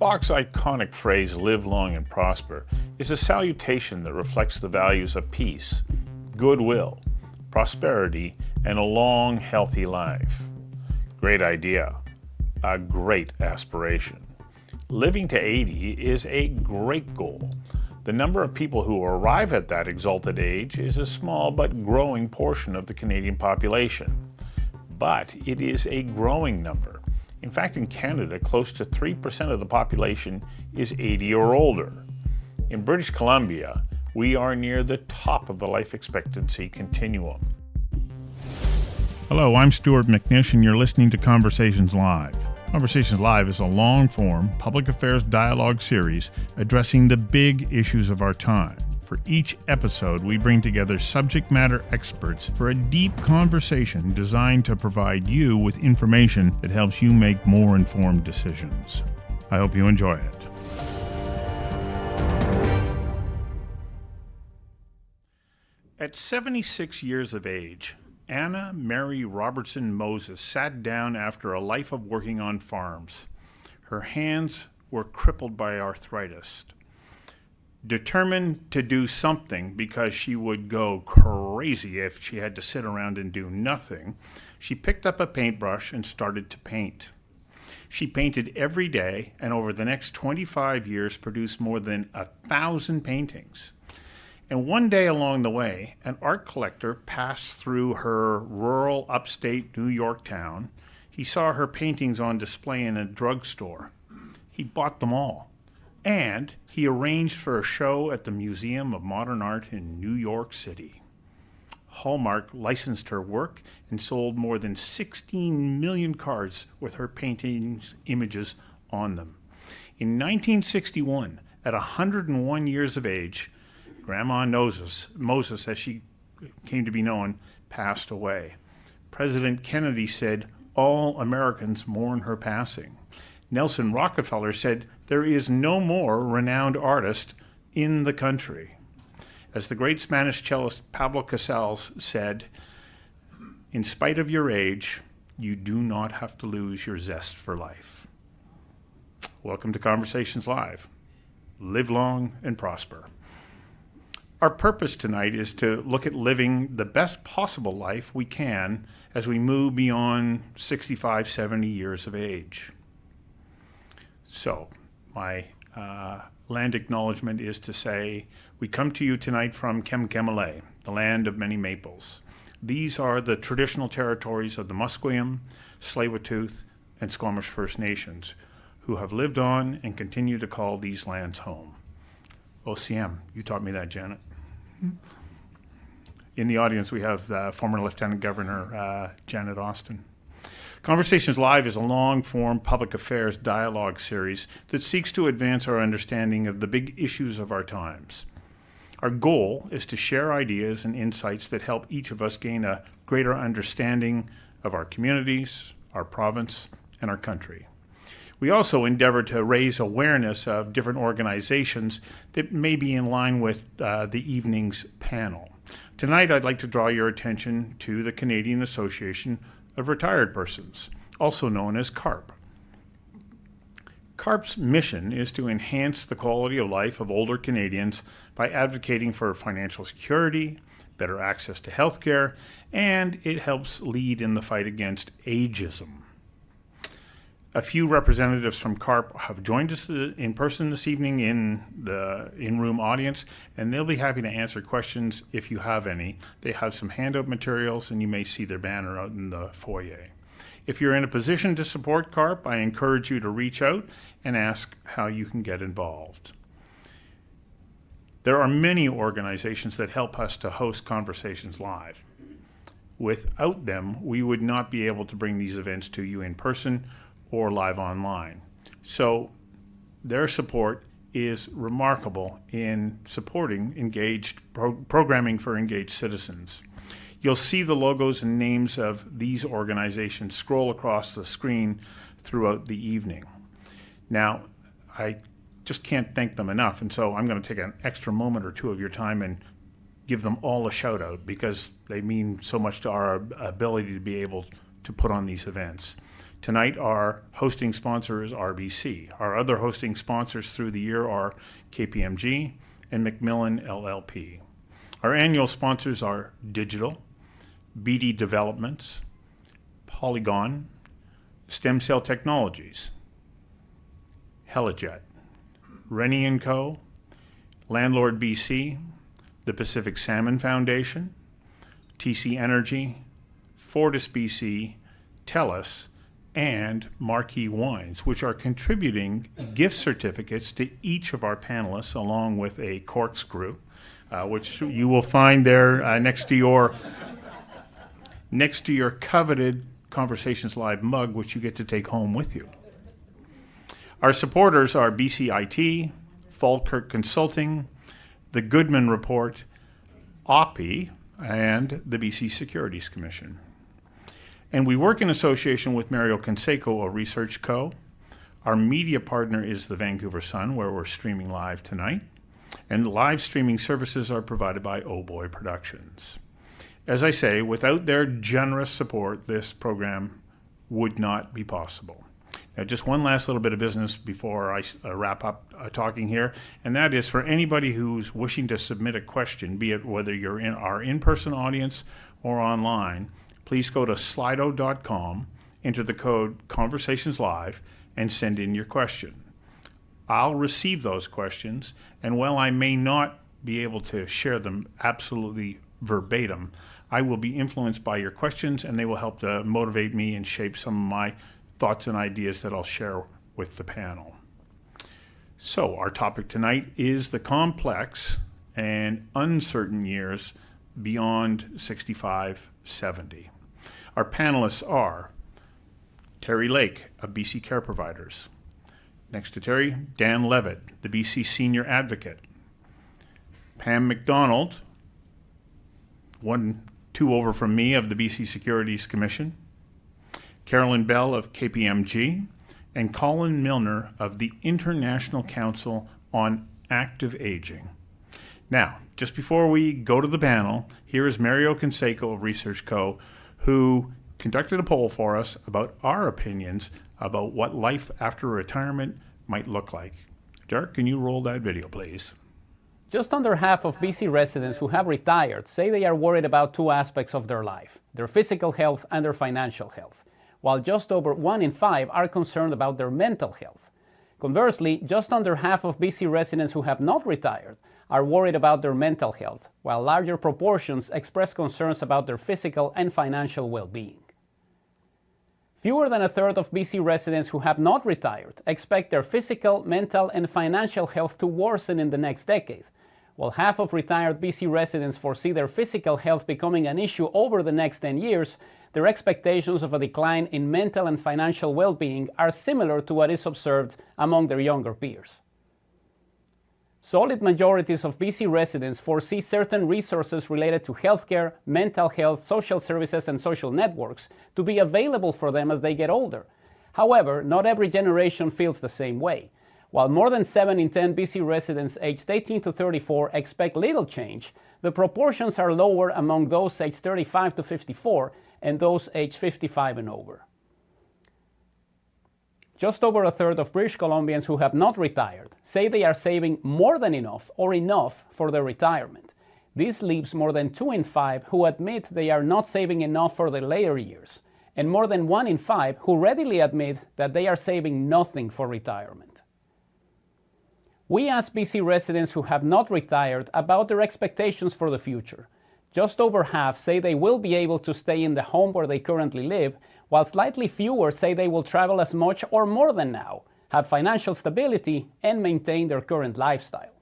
Spock's iconic phrase, "live long and prosper," is a salutation that reflects the values of peace, goodwill, prosperity, and a long, healthy life. Great idea. A great aspiration. Living to 80 is a great goal. The number of people who arrive at that exalted age is a small but growing portion of the Canadian population. But it is a growing number. In fact, in Canada, close to 3% of the population is 80 or older. In British Columbia, we are near the top of the life expectancy continuum. Hello, I'm Stuart McNish, and you're listening to Conversations Live. Conversations Live is a long-form public affairs dialogue series addressing the big issues of our time. For each episode, we bring together subject matter experts for a deep conversation designed to provide you with information that helps you make more informed decisions. I hope you enjoy it. At 76 years of age, Anna Mary Robertson Moses sat down after a life of working on farms. Her hands were crippled by arthritis. Determined to do something because she would go crazy if she had to sit around and do nothing, she picked up a paintbrush and started to paint. She painted every day and over the next 25 years produced more than 1,000 paintings. And one day along the way, an art collector passed through her rural upstate New York town. He saw her paintings on display in a drugstore. He bought them all. And he arranged for a show at the Museum of Modern Art in New York City. Hallmark licensed her work and sold more than 16 million cards with her paintings' images on them. In 1961, at 101 years of age, Grandma Moses, as she came to be known, passed away. President Kennedy said, "All Americans mourn her passing." Nelson Rockefeller said, "There is no more renowned artist in the country." As the great Spanish cellist Pablo Casals said, "In spite of your age, you do not have to lose your zest for life." Welcome to Conversations Live. Live long and prosper. Our purpose tonight is to look at living the best possible life we can as we move beyond 65, 70 years of age. So, my land acknowledgement is to say, we come to you tonight from Kemkemale, the land of many maples. These are the traditional territories of the Musqueam, Tsleil-Waututh, and Squamish First Nations, who have lived on and continue to call these lands home. OCM, you taught me that, Janet. In the audience, we have former Lieutenant Governor Janet Austin. Conversations Live is a long-form public affairs dialogue series that seeks to advance our understanding of the big issues of our times. Our goal is to share ideas and insights that help each of us gain a greater understanding of our communities, our province, and our country. We also endeavor to raise awareness of different organizations that may be in line with the evening's panel. Tonight, I'd like to draw your attention to the Canadian Association of Retired Persons, also known as CARP. CARP's mission is to enhance the quality of life of older Canadians by advocating for financial security, better access to health care, and it helps lead in the fight against ageism. A few representatives from CARP have joined us in person this evening in the in-room audience, and they'll be happy to answer questions if you have any. They have some handout materials, and you may see their banner out in the foyer. If you're in a position to support CARP, I encourage you to reach out and ask how you can get involved. There are many organizations that help us to host Conversations Live. Without them, we would not be able to bring these events to you in person or live online. So their support is remarkable in supporting engaged programming for engaged citizens. You'll see the logos and names of these organizations scroll across the screen throughout the evening. Now, I just can't thank them enough, and so I'm going to take an extra moment or two of your time and give them all a shout out because they mean so much to our ability to be able to put on these events. Tonight, our hosting sponsor is RBC. Our other hosting sponsors through the year are KPMG and Macmillan LLP. Our annual sponsors are Digital, BD Developments, Polygon, Stem Cell Technologies, Helijet, Rennie & Co., Landlord BC, the Pacific Salmon Foundation, TC Energy, Fortis BC, TELUS, and Marquee Wines, which are contributing gift certificates to each of our panelists, along with a corkscrew, which you will find there next to your coveted Conversations Live mug, which you get to take home with you. Our supporters are BCIT, Falkirk Consulting, the Goodman Report, OPI, and the BC Securities Commission. And we work in association with Mario Canseco, a research co. Our media partner is the Vancouver Sun, where we're streaming live tonight. And live streaming services are provided by Oh Boy Productions. As I say, without their generous support, this program would not be possible. Now, just one last little bit of business before I wrap up talking here, and that is for anybody who's wishing to submit a question, be it whether you're in our in-person audience or online, please go to slido.com, enter the code ConversationsLive, and send in your question. I'll receive those questions, and while I may not be able to share them absolutely verbatim, I will be influenced by your questions, and they will help to motivate me and shape some of my thoughts and ideas that I'll share with the panel. So our topic tonight is the complex and uncertain years beyond 65-70. Our panelists are Terry Lake of BC Care Providers. Next to Terry, Dan Levitt, the BC Senior Advocate. Pam McDonald, 2 over from me, of the BC Securities Commission. Carolyn Bell of KPMG, and Colin Milner of the International Council on Active Aging. Now, just before we go to the panel, here is Mario Canseco of Research Co., who conducted a poll for us about our opinions about what life after retirement might look like. Derek, can you roll that video, please? Just under half of BC residents who have retired say they are worried about 2 aspects of their life, their physical health and their financial health, while just over 1 in 5 are concerned about their mental health. Conversely, just under half of BC residents who have not retired are worried about their mental health, while larger proportions express concerns about their physical and financial well-being. Fewer than a third of BC residents who have not retired expect their physical, mental, and financial health to worsen in the next decade, while half of retired BC residents foresee their physical health becoming an issue over the next 10 years. Their expectations of a decline in mental and financial well-being are similar to what is observed among their younger peers. Solid majorities of BC residents foresee certain resources related to healthcare, mental health, social services, and social networks to be available for them as they get older. However, not every generation feels the same way. While more than 7 in 10 BC residents aged 18 to 34 expect little change, the proportions are lower among those aged 35 to 54 and those aged 55 and over. Just over a third of British Columbians who have not retired say they are saving more than enough or enough for their retirement. This leaves more than 2 in 5 who admit they are not saving enough for their later years, and more than 1 in 5 who readily admit that they are saving nothing for retirement. We asked BC residents who have not retired about their expectations for the future. Just over half say they will be able to stay in the home where they currently live, while slightly fewer say they will travel as much or more than now, have financial stability, and maintain their current lifestyle.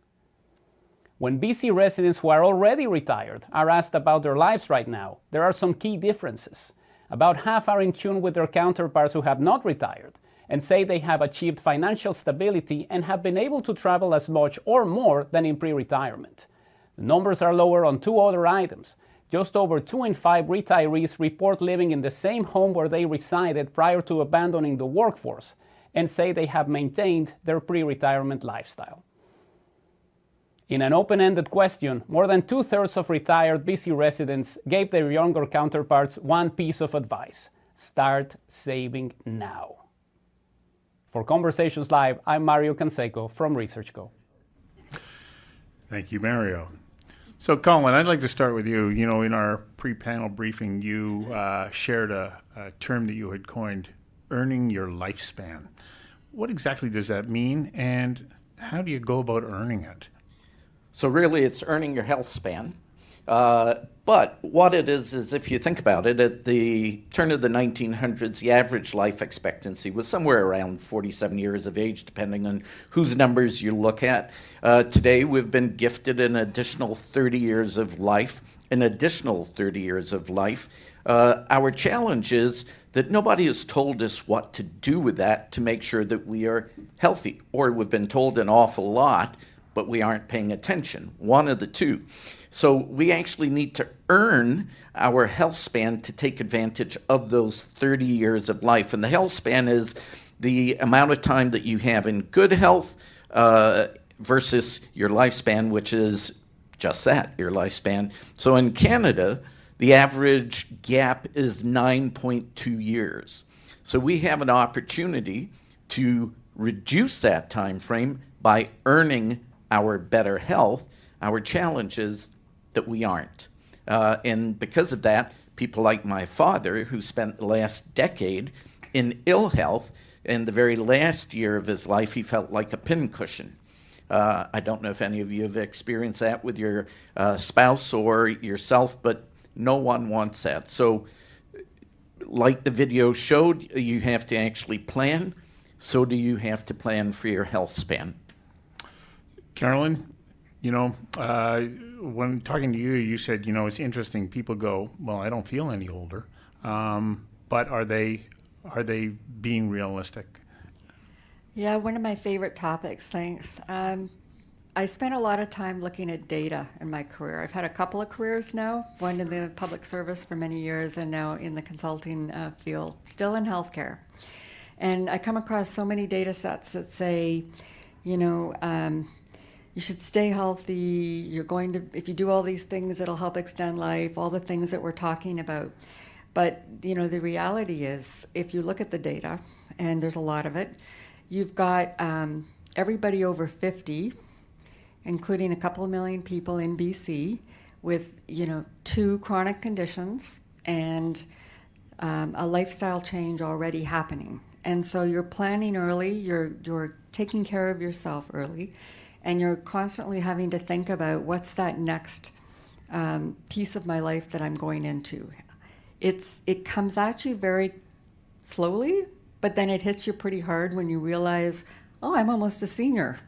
When BC residents who are already retired are asked about their lives right now, there are some key differences. About half are in tune with their counterparts who have not retired and say they have achieved financial stability and have been able to travel as much or more than in pre-retirement. The numbers are lower on 2 other items. Just over 2 in 5 retirees report living in the same home where they resided prior to abandoning the workforce and say they have maintained their pre-retirement lifestyle. In an open-ended question, more than 2/3 of retired BC residents gave their younger counterparts one piece of advice. Start saving now. For Conversations Live, I'm Mario Canseco from ResearchGo. Thank you, Mario. So, Colin, I'd like to start with you. You know, in our pre-panel briefing, you shared a term that you had coined, earning your lifespan. What exactly does that mean, and how do you go about earning it? So really, it's earning your health span. But what it is if you think about it, at the turn of the 1900s, the average life expectancy was somewhere around 47 years of age, depending on whose numbers you look at. Today, we've been gifted an additional 30 years of life, Our challenge is that nobody has told us what to do with that to make sure that we are healthy, or we've been told an awful lot, but we aren't paying attention. One of the two. So we actually need to earn our health span to take advantage of those 30 years of life. And the health span is the amount of time that you have in good health versus your lifespan, which is just that, your lifespan. So in Canada, the average gap is 9.2 years. So we have an opportunity to reduce that time frame by earning our better health. Our challenge is that we aren't. And because of that, people like my father, who spent the last decade in ill health, in the very last year of his life, he felt like a pincushion. I don't know if any of you have experienced that with your spouse or yourself, but no one wants that. So like the video showed, you have to actually plan. So do you have to plan for your health span. Carolyn, you know, when talking to you, you said, you know, it's interesting. People go, well, I don't feel any older. But are they being realistic? Yeah, one of my favorite topics, thanks. I spent a lot of time looking at data in my career. I've had a couple of careers now, one in the public service for many years and now in the consulting field, still in healthcare. And I come across so many data sets that say, you know, you should stay healthy, you're going to, if you do all these things, it'll help extend life, all the things that we're talking about. But, you know, the reality is, if you look at the data, and there's a lot of it, you've got everybody over 50, including a couple of million people in BC with, you know, 2 chronic conditions and a lifestyle change already happening. And so you're planning early, you're taking care of yourself early, and you're constantly having to think about what's that next piece of my life that I'm going into. It comes at you very slowly, but then it hits you pretty hard when you realize, oh, I'm almost a senior.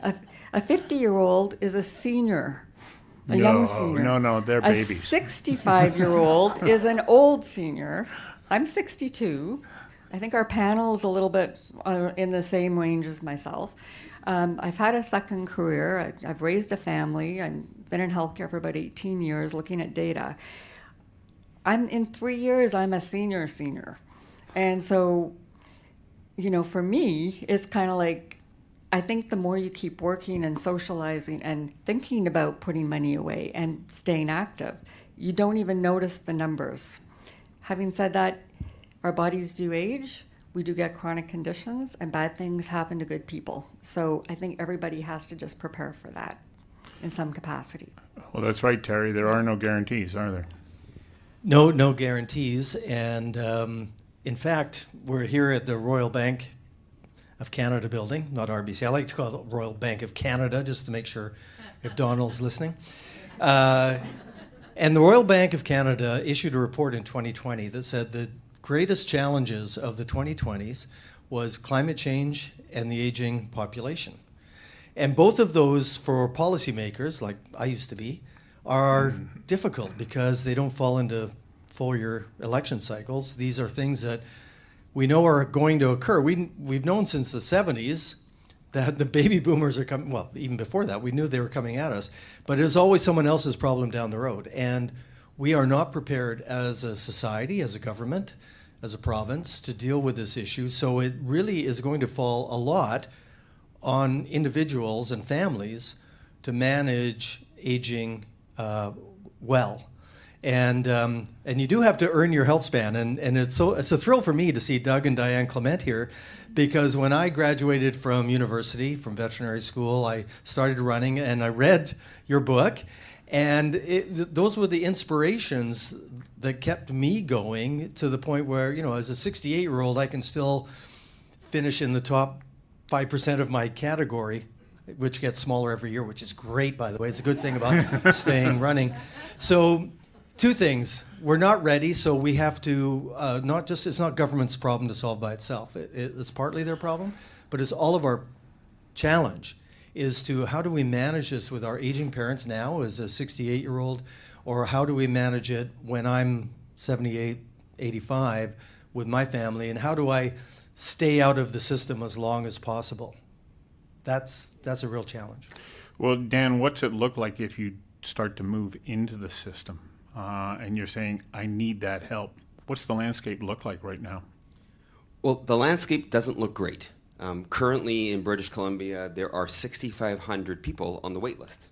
A 50-year-old is a senior, young senior. No, they're babies. A 65-year-old is an old senior. I'm 62. I think our panel is a little bit in the same range as myself. I've had a second career. I've raised a family. I've been in healthcare for about 18 years looking at data. In 3 years, I'm a senior. And so, you know, for me, it's kind of like, I think the more you keep working and socializing and thinking about putting money away and staying active, you don't even notice the numbers. Having said that, our bodies do age, we do get chronic conditions, and bad things happen to good people. So I think everybody has to just prepare for that in some capacity. Well, that's right, Terry. There are no guarantees, are there? No guarantees. And in fact, we're here at the Royal Bank of Canada building, not RBC. I like to call it Royal Bank of Canada, just to make sure if Donald's listening. And the Royal Bank of Canada issued a report in 2020 that said the greatest challenges of the 2020s was climate change and the aging population. And both of those, for policymakers, like I used to be, are difficult because they don't fall into full-year election cycles. These are things that we know are going to occur. We've known since the 70s that the baby boomers are coming, well, even before that, we knew they were coming at us, but it was always someone else's problem down the road. And we are not prepared as a society, as a government, as a province, to deal with this issue. So it really is going to fall a lot on individuals and families to manage aging well. And you do have to earn your health span. And it's a thrill for me to see Doug and Diane Clement here, because when I graduated from university, from veterinary school, I started running and I read your book. And those were the inspirations that kept me going, to the point where, as a 68-year-old, I can still finish in the top 5% of my category, which gets smaller every year, which is great, by the way. It's a good thing about staying running. So, two things. We're not ready, so we have to it's not government's problem to solve by itself. It's partly their problem, but it's all of our challenge, is to how do we manage this with our aging parents now as a 68-year-old, or how do we manage it when I'm 78, 85 with my family, and how do I stay out of the system as long as possible? That's a real challenge. Well, Dan, what's it look like if you start to move into the system and you're saying, I need that help? What's the landscape look like right now? Well, the landscape doesn't look great. Currently in British Columbia, there are 6,500 people on the wait list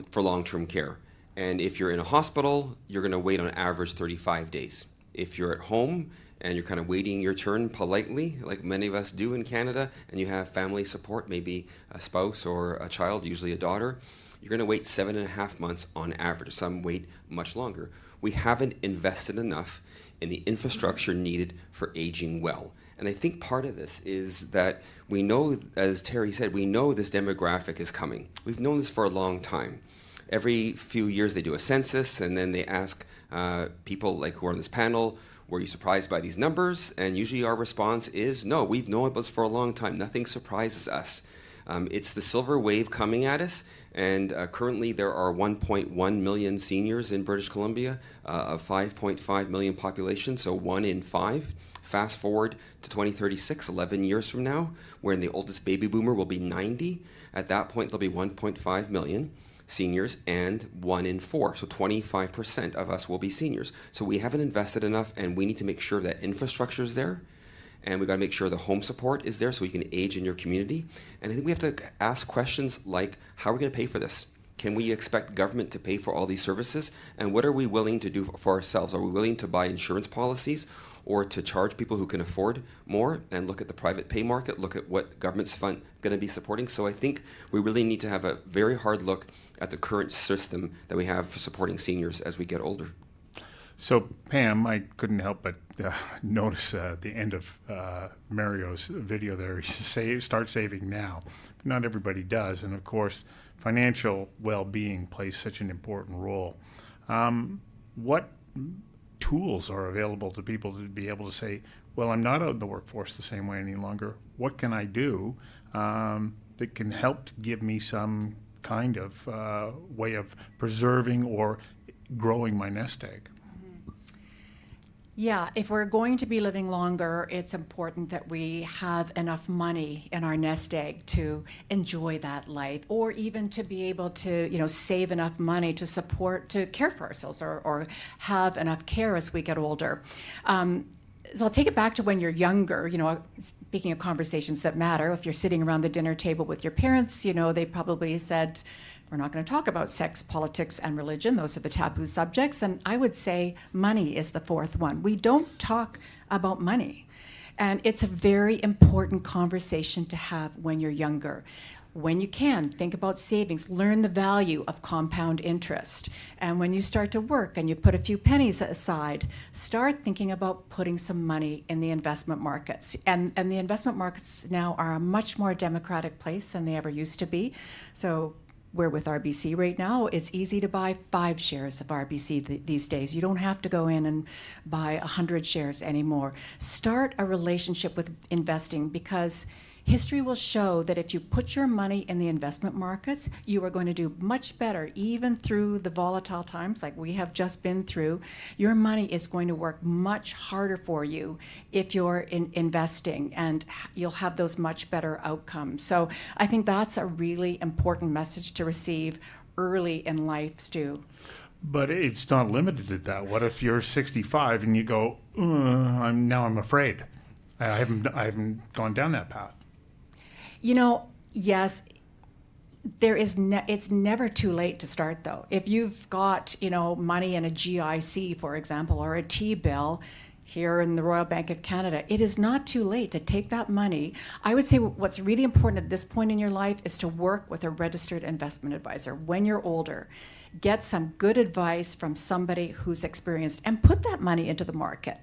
for long-term care. And if you're in a hospital, you're going to wait on average 35 days. If you're at home and you're kind of waiting your turn politely, like many of us do in Canada, and you have family support, maybe a spouse or a child, usually a daughter, you're going to wait 7.5 months on average. Some wait much longer. We haven't invested enough in the infrastructure needed for aging well. And I think part of this is that we know, as Terry said, we know this demographic is coming. We've known this for a long time. Every few years they do a census, and then they ask people like who are on this panel, were you surprised by these numbers? And usually our response is, no, we've known about this for a long time. Nothing surprises us. It's the silver wave coming at us, and currently there are 1.1 million seniors in British Columbia, of 5.5 million population, so 1 in 5. Fast forward to 2036, 11 years from now, when the oldest baby boomer will be 90. At that point, there'll be 1.5 million seniors and 1 in 4. So 25% of us will be seniors. So we haven't invested enough, and we need to make sure that infrastructure is there. And we've got to make sure the home support is there so you can age in your community. And I think we have to ask questions like, how are we going to pay for this? Can we expect government to pay for all these services? And what are we willing to do for ourselves? Are we willing to buy insurance policies, or to charge people who can afford more, and look at the private pay market, look at what government's going to be supporting? So I think we really need to have a very hard look at the current system that we have for supporting seniors as we get older. So, Pam, I couldn't help but notice the end of Mario's video there. He says, start saving now. But not everybody does. And, of course, financial well-being plays such an important role. What tools are available to people to be able to say, well, I'm not out in the workforce the same way any longer. What can I do that can help to give me some kind of way of preserving or growing my nest egg? Yeah, if we're going to be living longer, it's important that we have enough money in our nest egg to enjoy that life, or even to be able to, save enough money to care for ourselves, or have enough care as we get older. So I'll take it back to when you're younger, speaking of conversations that matter. If you're sitting around the dinner table with your parents, they probably said, we're not going to talk about sex, politics, and religion. Those are the taboo subjects. And I would say money is the fourth one. We don't talk about money. And it's a very important conversation to have when you're younger. When you can, think about savings. Learn the value of compound interest. And when you start to work and you put a few pennies aside, start thinking about putting some money in the investment markets. And the investment markets now are a much more democratic place than they ever used to be. So we're with RBC right now. It's easy to buy 5 shares of RBC these days. You don't have to go in and buy 100 shares anymore. Start a relationship with investing, because history will show that if you put your money in the investment markets, you are going to do much better, even through the volatile times like we have just been through. Your money is going to work much harder for you if you're investing, and you'll have those much better outcomes. So I think that's a really important message to receive early in life, Stu. But it's not limited to that. What if you're 65 and you go, I'm afraid. I haven't gone down that path. Yes, it's never too late to start, though. If you've got, money in a GIC, for example, or a T-bill here in the Royal Bank of Canada, it is not too late to take that money. I would say what's really important at this point in your life is to work with a registered investment advisor when you're older. Get some good advice from somebody who's experienced and put that money into the market.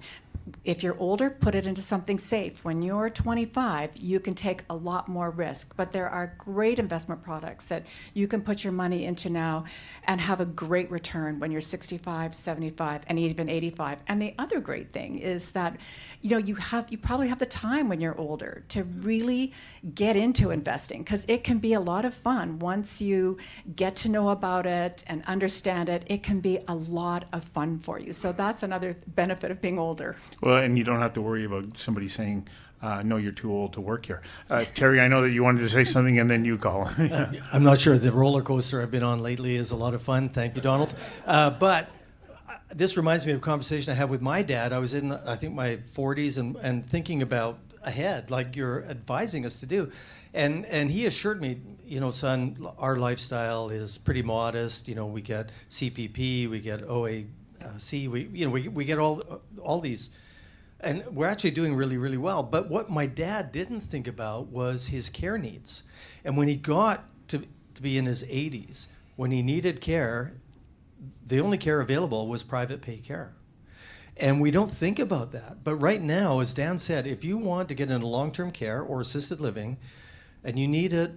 If you're older, put it into something safe. When you're 25, you can take a lot more risk, but there are great investment products that you can put your money into now and have a great return when you're 65, 75, and even 85. And the other great thing is that, you probably have the time when you're older to really get into investing, because it can be a lot of fun. Once you get to know about it and understand it, it can be a lot of fun for you. So that's another benefit of being older. Well, and you don't have to worry about somebody saying, no, you're too old to work here. Terry, I know that you wanted to say something, and then you call. I'm not sure. The roller coaster I've been on lately is a lot of fun. Thank you, Donald. But this reminds me of a conversation I had with my dad. I was in, I think, my 40s and thinking about ahead, like you're advising us to do. And he assured me, son, our lifestyle is pretty modest. We get CPP, we get OAC, we get all these. And we're actually doing really, really well. But what my dad didn't think about was his care needs. And when he got to be in his 80s, when he needed care, the only care available was private pay care. And we don't think about that. But right now, as Dan said, if you want to get into long-term care or assisted living, and you need it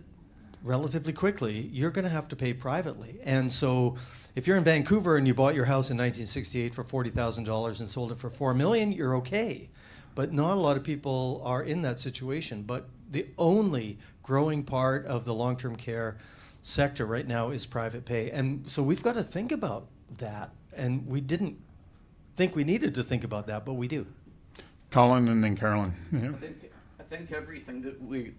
relatively quickly, you're going to have to pay privately. And so if you're in Vancouver and you bought your house in 1968 for $40,000 and sold it for $4 million, you're okay. But not a lot of people are in that situation. But the only growing part of the long-term care sector right now is private pay. And so we've got to think about that. And we didn't think we needed to think about that, but we do. Colin and then Carolyn. Yeah. I think everything that we...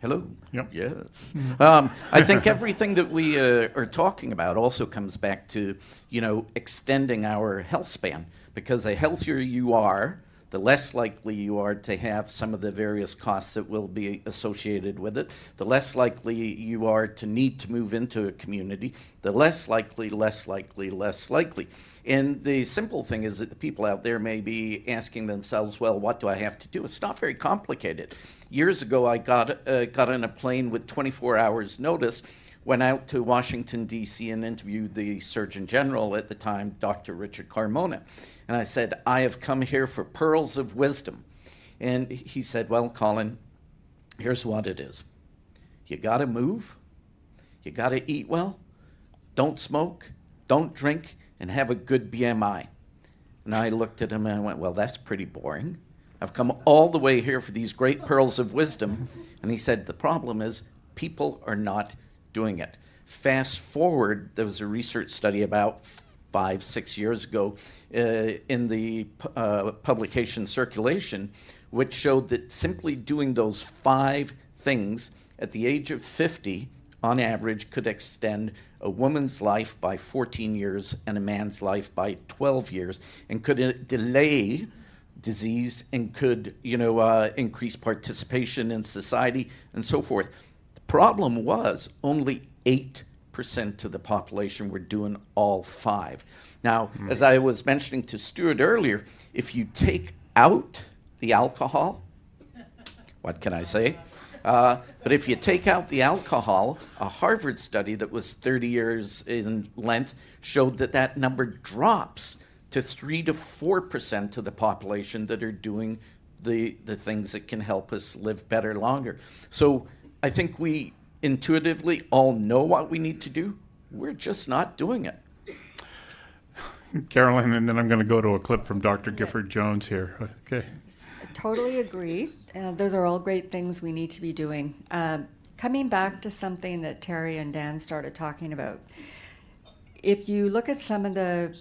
Hello? Yep. Yes. I think everything that we are talking about also comes back to, extending our health span. Because the healthier you are, the less likely you are to have some of the various costs that will be associated with it. The less likely you are to need to move into a community. The less likely. And the simple thing is that the people out there may be asking themselves, well, what do I have to do? It's not very complicated. Years ago, I got on a plane with 24 hours notice, went out to Washington, D.C., and interviewed the Surgeon General at the time, Dr. Richard Carmona. And I said, I have come here for pearls of wisdom. And he said, well, Colin, here's what it is. You got to move. You got to eat well. Don't smoke. Don't drink. And have a good BMI. And I looked at him and I went, well, that's pretty boring. I've come all the way here for these great pearls of wisdom. And he said, the problem is people are not doing it. Fast forward, there was a research study about 5-6 years ago in the publication Circulation, which showed that simply doing those 5 things at the age of 50, on average, could extend a woman's life by 14 years and a man's life by 12 years, and could delay disease and could, increase participation in society and so forth. The problem was only 8% of the population were doing all 5. Now, as I was mentioning to Stuart earlier, if you take out the alcohol, what can I say? But if you take out the alcohol, a Harvard study that was 30 years in length showed that number drops to 3 to 4% of the population that are doing the things that can help us live better longer. So I think we intuitively all know what we need to do. We're just not doing it. Carolyn, and then I'm going to go to a clip from Dr. Gifford Jones here. Okay. Totally agree. Those are all great things we need to be doing. Coming back to something that Terry and Dan started talking about, if you look at some of the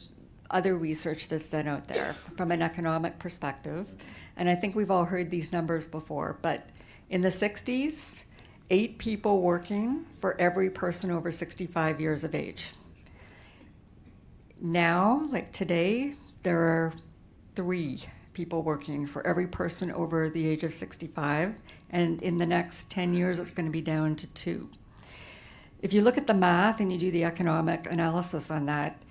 other research that's done out there from an economic perspective, and I think we've all heard these numbers before, but in the 60s, 8 people working for every person over 65 years of age. Now, like today, there are 3 people working for every person over the age of 65, and in the next 10 years, it's going to be down to 2. if you look at the math and you do the economic analysis on that,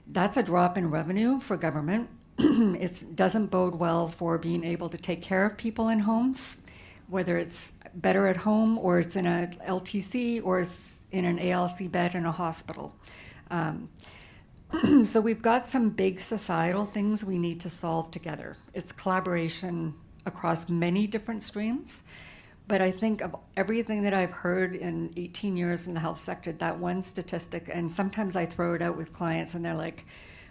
that's a drop in revenue for government. It doesn't bode well for being able to take care of people in homes, whether it's better at home or it's in a LTC or it's in an ALC bed in a hospital. So we've got some big societal things we need to solve together. It's collaboration across many different streams. But I think of everything that I've heard in 18 years in the health sector, that one statistic, and sometimes I throw it out with clients and they're like,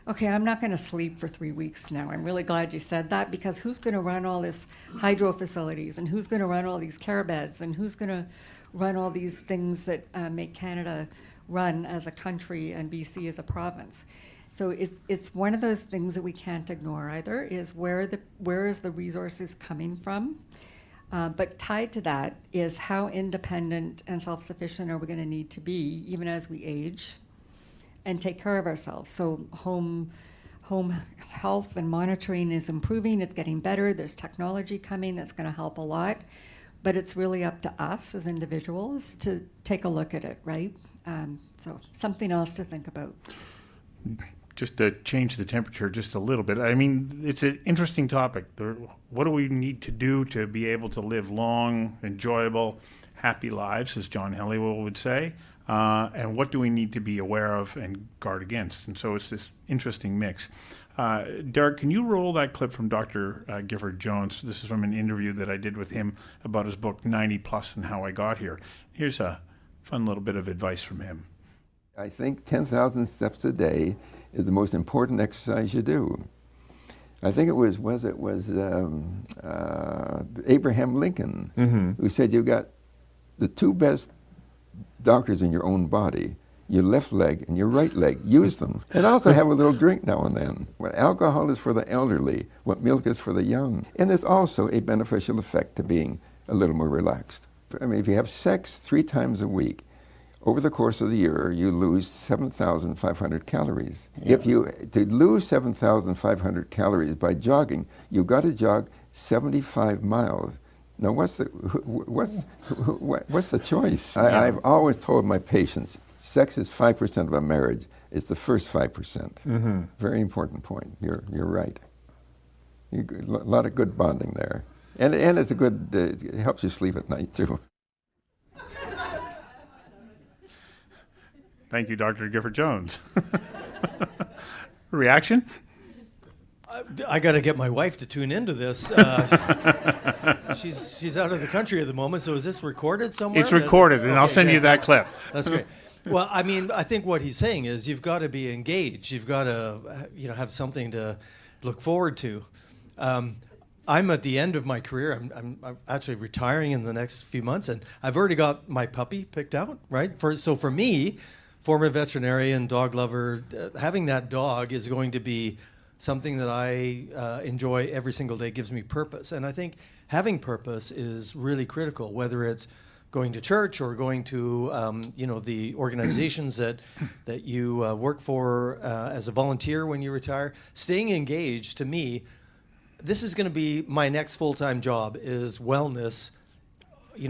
okay, I'm not going to sleep for 3 weeks now. I'm really glad you said that, because who's going to run all this hydro facilities, and who's going to run all these care beds, and who's going to run all these things that make Canada run as a country and BC as a province? So it's one of those things that we can't ignore either, is where is the resources coming from? But tied to that is how independent and self-sufficient are we going to need to be even as we age and take care of ourselves. So home health and monitoring is improving. It's getting better. There's technology coming that's going to help a lot. But it's really up to us as individuals to take a look at it, right? So something else to think about. Just to change the temperature just a little bit. I mean, it's an interesting topic. What do we need to do to be able to live long, enjoyable, happy lives, as John Helliwell would say? And what do we need to be aware of and guard against? And so it's this interesting mix. Derek, can you roll that clip from Dr. Gifford Jones? This is from an interview that I did with him about his book, 90 Plus and How I Got Here. Here's a fun little bit of advice from him. I think 10,000 steps a day is the most important exercise you do. I think it was Abraham Lincoln who said you've got the two best doctors in your own body, your left leg and your right leg. Use them. And also have a little drink now and then. What alcohol is for the elderly, what milk is for the young. And there's also a beneficial effect to being a little more relaxed. I mean, if you have sex 3 times a week, over the course of the year, you lose 7,500 calories. Yeah. To lose 7,500 calories by jogging, you've got to jog 75 miles. Now, what's the choice? Yeah. I've always told my patients, sex is 5% of a marriage. It's the first 5%. Very important point. You're right. A lot of good bonding there, and it's a good. It helps you sleep at night too. Thank you, Dr. Gifford Jones. Reaction? I got to get my wife to tune into this. She's out of the country at the moment, so is this recorded somewhere? It's recorded, and I'll send you that clip. That's great. Well, I mean, I think what he's saying is you've got to be engaged. You've got to, have something to look forward to. I'm at the end of my career. I'm actually retiring in the next few months, and I've already got my puppy picked out, right? So for me, former veterinarian, dog lover, having that dog is going to be something that I enjoy every single day, gives me purpose. And I think having purpose is really critical, whether it's going to church or going to the organizations that you work for as a volunteer when you retire. Staying engaged, to me, this is going to be my next full-time job, is wellness,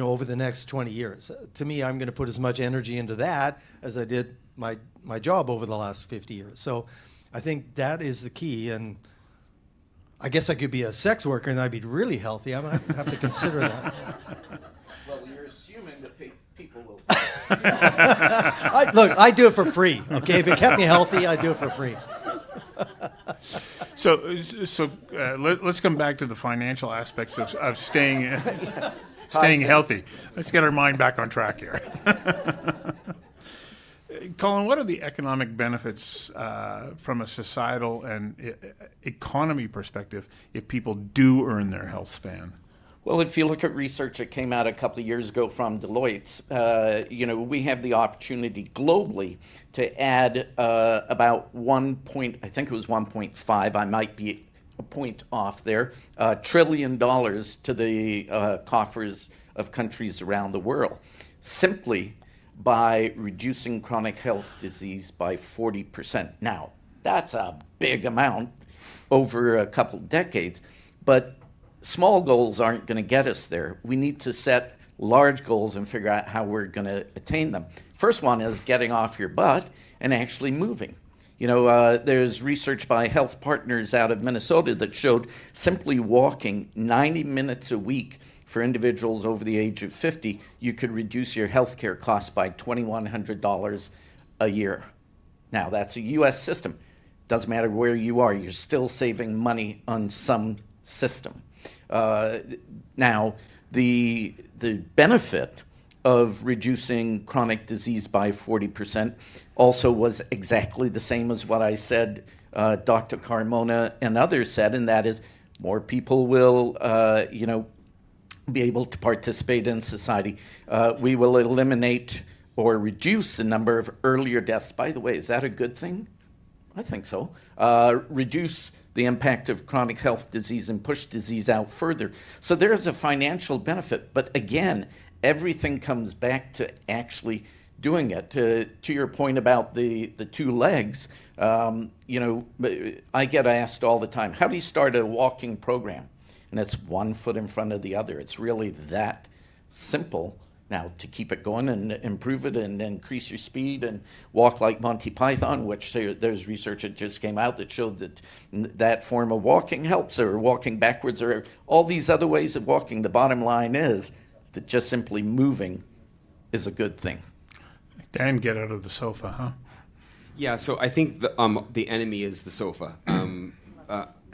over the next 20 years. To me, I'm going to put as much energy into that as I did my job over the last 50 years. So I think that is the key. And I guess I could be a sex worker and I'd be really healthy. I might have to consider that. Well, you're assuming that people will. Look, I do it for free, okay? If it kept me healthy, I do it for free. So let's come back to the financial aspects of staying healthy. Let's get our mind back on track here. Colin, what are the economic benefits from a societal and economy perspective if people do earn their health span? Well, if you look at research that came out a couple of years ago from Deloitte, we have the opportunity globally to add about I think it was 1.5, I might be a point off there, $1 trillion to the coffers of countries around the world, simply by reducing chronic health disease by 40%. Now, that's a big amount over a couple of decades, but small goals aren't going to get us there. We need to set large goals and figure out how we're going to attain them. First one is getting off your butt and actually moving. There's research by Health Partners out of Minnesota that showed simply walking 90 minutes a week for individuals over the age of 50, you could reduce your healthcare costs by $2,100 a year. Now, that's a U.S. system. Doesn't matter where you are, you're still saving money on some system. Now, the benefit of reducing chronic disease by 40% also was exactly the same as what I said, Dr. Carmona and others said, and that is more people will, be able to participate in society. We will eliminate or reduce the number of earlier deaths. By the way, is that a good thing? I think so. Reduce the impact of chronic health disease and push disease out further. So there's a financial benefit. But again, everything comes back to actually doing it. To your point about the two legs, I get asked all the time, how do you start a walking program? And it's one foot in front of the other. It's really that simple. Now, to keep it going and improve it and increase your speed and walk like Monty Python, which there's research that just came out that showed that that form of walking helps, or walking backwards, or all these other ways of walking. The bottom line is that just simply moving is a good thing. Dan, get out of the sofa, huh? Yeah, so I think the enemy is the sofa.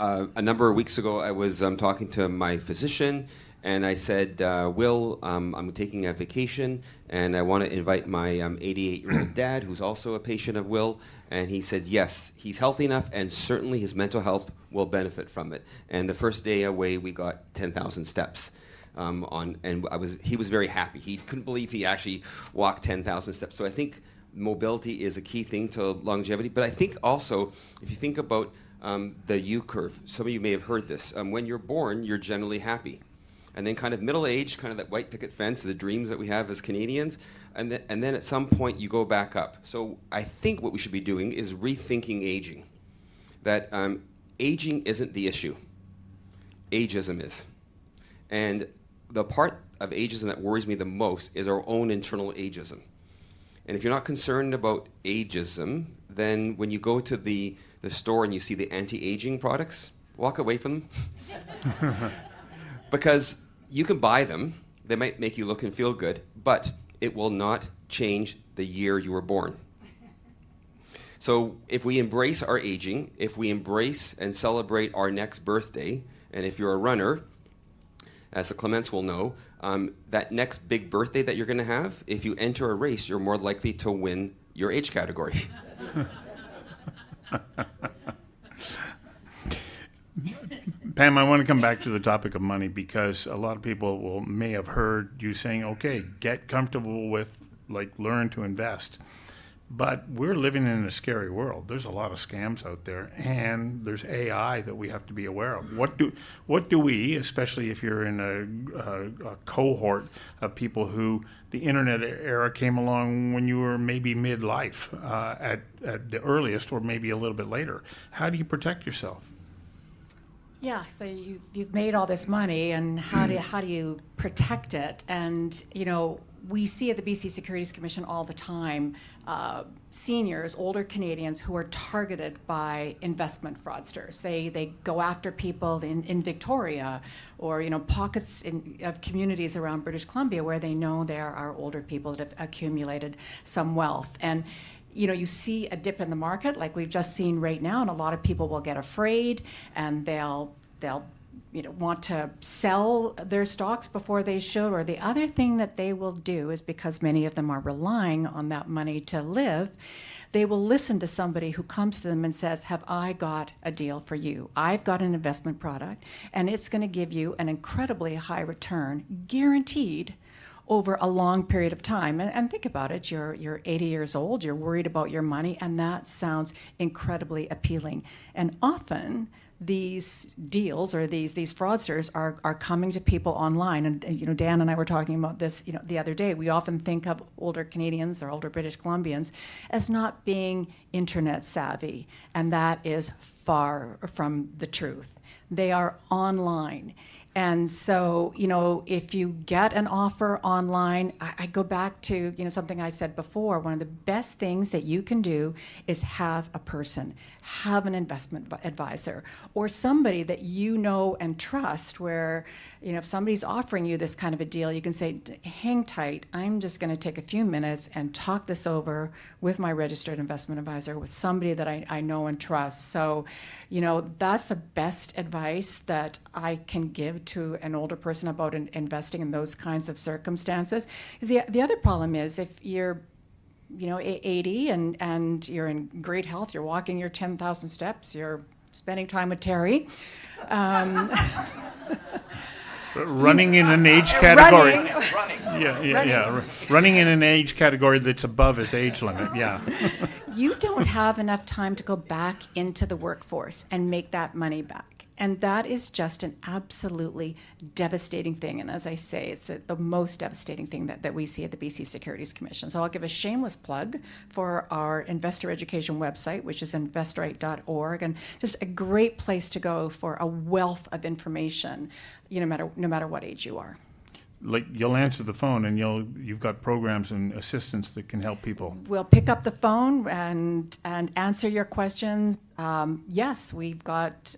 A number of weeks ago, I was talking to my physician, and I said, Will, I'm taking a vacation, and I want to invite my 88-year-old dad, who's also a patient of Will. And he said, yes, he's healthy enough, and certainly his mental health will benefit from it. And the first day away, we got 10,000 steps. He was very happy. He couldn't believe he actually walked 10,000 steps. So I think mobility is a key thing to longevity. But I think also, if you think about the U curve, some of you may have heard this. When you're born, you're generally happy. And then kind of middle age, kind of that white picket fence, the dreams that we have as Canadians, and then at some point you go back up. So I think what we should be doing is rethinking aging. That aging isn't the issue. Ageism is. And the part of ageism that worries me the most is our own internal ageism. And if you're not concerned about ageism, then when you go to the store and you see the anti-aging products, walk away from them. Because you can buy them, they might make you look and feel good, but it will not change the year you were born. So if we embrace our aging, if we embrace and celebrate our next birthday, and if you're a runner, as the Clements will know, that next big birthday that you're going to have, if you enter a race, you're more likely to win your age category. Pam, I want to come back to the topic of money, because a lot of people may have heard you saying, okay, get comfortable with, learn to invest. But we're living in a scary world. There's a lot of scams out there, and there's AI that we have to be aware of. What do we, especially if you're in a cohort of people who the internet era came along when you were maybe midlife at the earliest, or maybe a little bit later, how do you protect yourself? Yeah, so you've made all this money, and how do you protect it? And we see at the BC Securities Commission all the time seniors, older Canadians who are targeted by investment fraudsters. They go after people in Victoria, or pockets of communities around British Columbia where they know there are older people that have accumulated some wealth. And you see a dip in the market like we've just seen right now, and a lot of people will get afraid, and they'll want to sell their stocks before they should. Or the other thing that they will do is, because many of them are relying on that money to live, they will listen to somebody who comes to them and says, have I got a deal for you? I've got an investment product, and it's going to give you an incredibly high return, guaranteed, over a long period of time. And think about it, you're 80 years old, you're worried about your money, and that sounds incredibly appealing. And often these deals, or these fraudsters are coming to people online. And Dan and I were talking about this the other day. We often think of older Canadians or older British Columbians as not being internet savvy, and that is far from the truth. They are online, And so, if you get an offer online, I go back to, something I said before. One of the best things that you can do is have a person, have an investment advisor, or somebody that you know and trust, where, if somebody's offering you this kind of a deal, you can say, hang tight, I'm just going to take a few minutes and talk this over with my registered investment advisor, with somebody that I know and trust. So, that's the best advice that I can give to an older person about investing in those kinds of circumstances. The other problem is, if you're 80 and you're in great health, you're walking your 10,000 steps, you're spending time with Terry. Running in an age category. Running. Running in an age category that's above his age limit, yeah. You don't have enough time to go back into the workforce and make that money back. And that is just an absolutely devastating thing. And as I say, it's the most devastating thing that we see at the BC Securities Commission. So I'll give a shameless plug for our investor education website, which is investorite.org, and just a great place to go for a wealth of information, no matter what age you are. Like, you'll answer the phone, and you've got programs and assistants that can help people. We'll pick up the phone and answer your questions. Yes, we've got.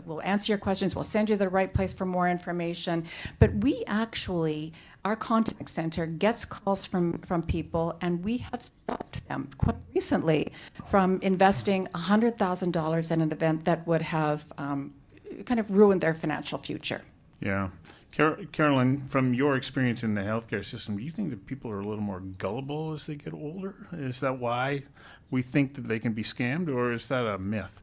We'll answer your questions. We'll send you to the right place for more information. But we actually, our contact center gets calls from people, and we have stopped them quite recently from investing $100,000 in an event that would have kind of ruined their financial future. Yeah. Carolyn, from your experience in the healthcare system, do you think that people are a little more gullible as they get older? Is that why we think that they can be scammed, or is that a myth?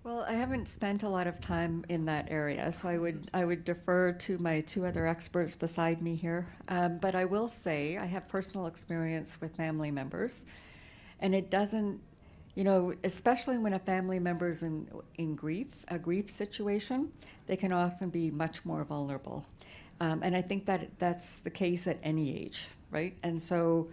Well, I haven't spent a lot of time in that area, so I would defer to my two other experts beside me here. But I will say I have personal experience with family members, and it doesn't, especially when a family member's in grief, a grief situation, they can often be much more vulnerable. And I think that's the case at any age, right? And so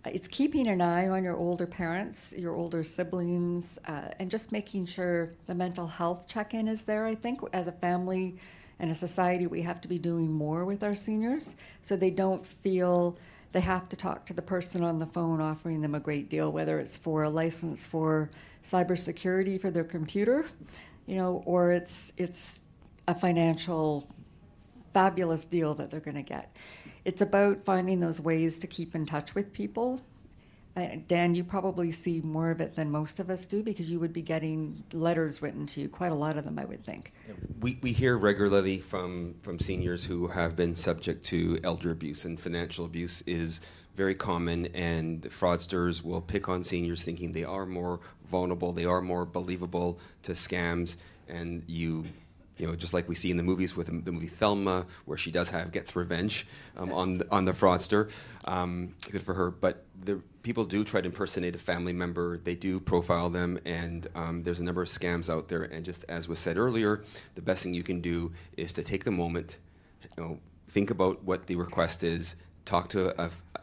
it's keeping an eye on your older parents, your older siblings, and just making sure the mental health check-in is there. I think as a family and a society, we have to be doing more with our seniors so they don't feel they have to talk to the person on the phone offering them a great deal, whether it's for a license for cybersecurity for their computer, or it's a financial fabulous deal that they're going to get. It's about finding those ways to keep in touch with people. Dan, you probably see more of it than most of us do because you would be getting letters written to you, quite a lot of them, I would think. We hear regularly from seniors who have been subject to elder abuse, and financial abuse is very common, and fraudsters will pick on seniors thinking they are more vulnerable, they are more believable to scams, and just like we see in the movies with the movie Thelma, where she gets revenge on the fraudster. Good for her. But the people do try to impersonate a family member. They do profile them, and there's a number of scams out there. And just as was said earlier, the best thing you can do is to take the moment, think about what the request is, talk to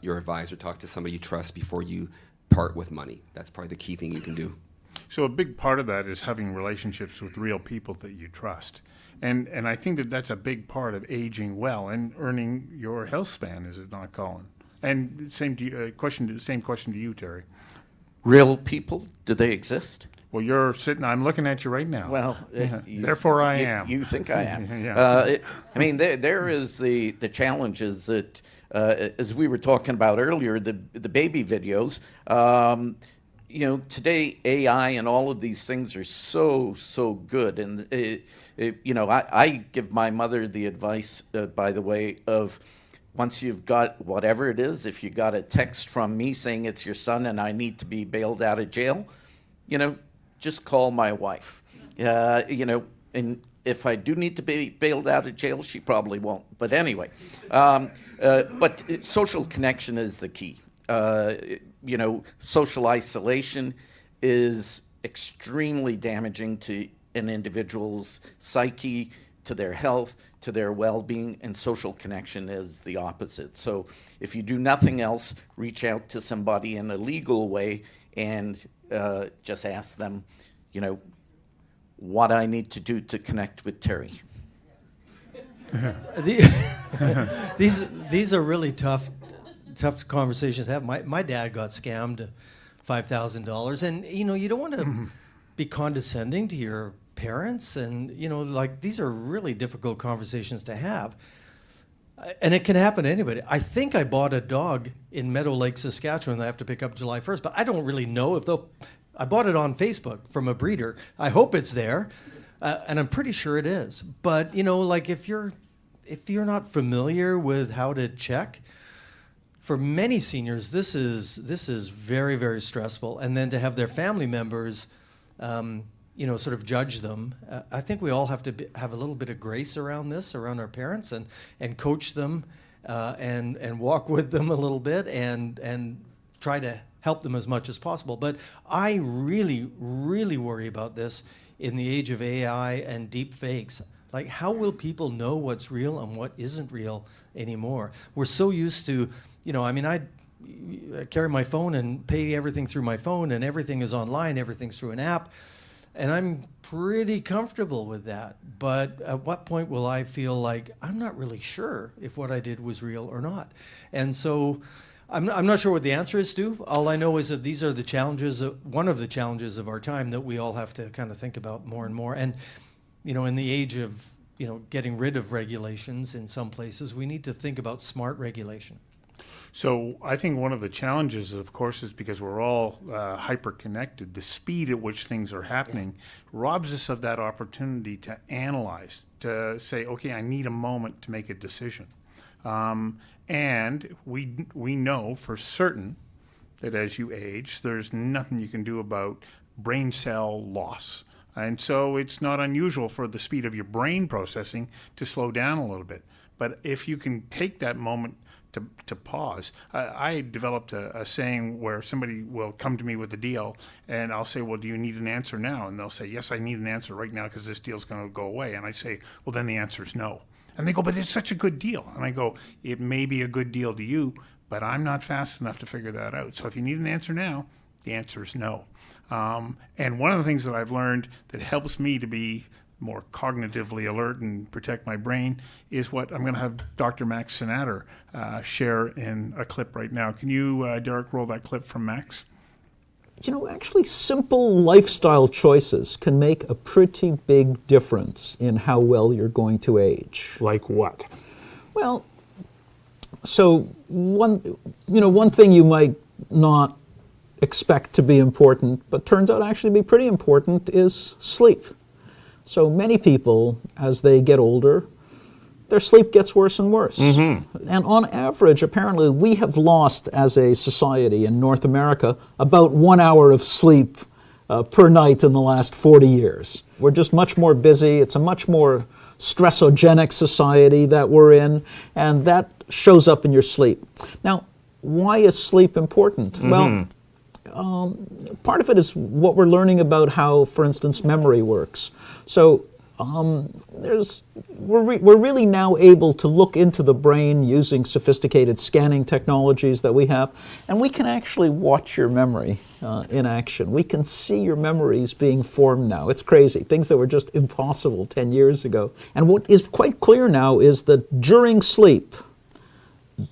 your advisor, talk to somebody you trust before you part with money. That's probably the key thing you can do. So a big part of that is having relationships with real people that you trust. And I think that that's a big part of aging well and earning your health span, is it not, Colin? And same question to you, Terry. Real people, do they exist? Well, I'm looking at you right now. Well, therefore I am. You think I am. Yeah. There is the challenges that, as we were talking about earlier, the baby videos. Today AI and all of these things are so good, and I give my mother the advice, by the way, of once you've got whatever it is, if you got a text from me saying it's your son and I need to be bailed out of jail, just call my wife. And if I do need to be bailed out of jail, she probably won't. But anyway, but social connection is the key. Social isolation is extremely damaging to an individual's psyche, to their health, to their well-being, and social connection is the opposite. So if you do nothing else, reach out to somebody in a legal way and just ask them, what I need to do to connect with Terry. These are really tough conversations to have. My dad got scammed $5,000, and you don't want to be condescending to your parents, and these are really difficult conversations to have. And it can happen to anybody. I think I bought a dog in Meadow Lake, Saskatchewan that I have to pick up July 1st, but I don't really know if they'll. I bought it on Facebook from a breeder. I hope it's there, and I'm pretty sure it is. But if you're not familiar with how to check, for many seniors, this is very, very stressful. And then to have their family members, sort of judge them. I think we all have to have a little bit of grace around this, around our parents, and coach them, and walk with them a little bit, and try to help them as much as possible. But I really, really worry about this in the age of AI and deep fakes. Like, how will people know what's real and what isn't real anymore? We're so used to, I carry my phone and pay everything through my phone, and everything is online, everything's through an app, and I'm pretty comfortable with that. But at what point will I feel like I'm not really sure if what I did was real or not? And so I'm not sure what the answer is, Stu. All I know is that these are the challenges, one of the challenges of our time that we all have to kind of think about more and more. And in the age of, getting rid of regulations in some places, we need to think about smart regulation. So I think one of the challenges, of course, is because we're all hyper-connected. The speed at which things are happening robs us of that opportunity to analyze, to say, okay, I need a moment to make a decision. And we know for certain that as you age, there's nothing you can do about brain cell loss. And so it's not unusual for the speed of your brain processing to slow down a little bit. But if you can take that moment to pause, I developed a saying where somebody will come to me with a deal, and I'll say, well, do you need an answer now? And they'll say, yes, I need an answer right now because this deal's going to go away. And I say, well, then the answer is no. And they go, but it's such a good deal. And I go, it may be a good deal to you, but I'm not fast enough to figure that out. So if you need an answer now, the answer is no. And one of the things that I've learned that helps me to be more cognitively alert and protect my brain is what I'm going to have Dr. Max Sinader share in a clip right now. Can you, Derek, roll that clip from Max? Actually, simple lifestyle choices can make a pretty big difference in how well you're going to age. Like what? Well, so one thing you might not expect to be important, but turns out actually to be pretty important, is sleep. So many people, as they get older, their sleep gets worse and worse. Mm-hmm. And on average, apparently, we have lost as a society in North America about 1 hour of sleep per night in the last 40 years. We're just much more busy. It's a much more stressogenic society that we're in, and that shows up in your sleep. Now, why is sleep important? Mm-hmm. Well, part of it is what we're learning about how, for instance, memory works. So we're really now able to look into the brain using sophisticated scanning technologies that we have, and we can actually watch your memory in action. We can see your memories being formed now. It's crazy. Things that were just impossible 10 years ago. And what is quite clear now is that during sleep,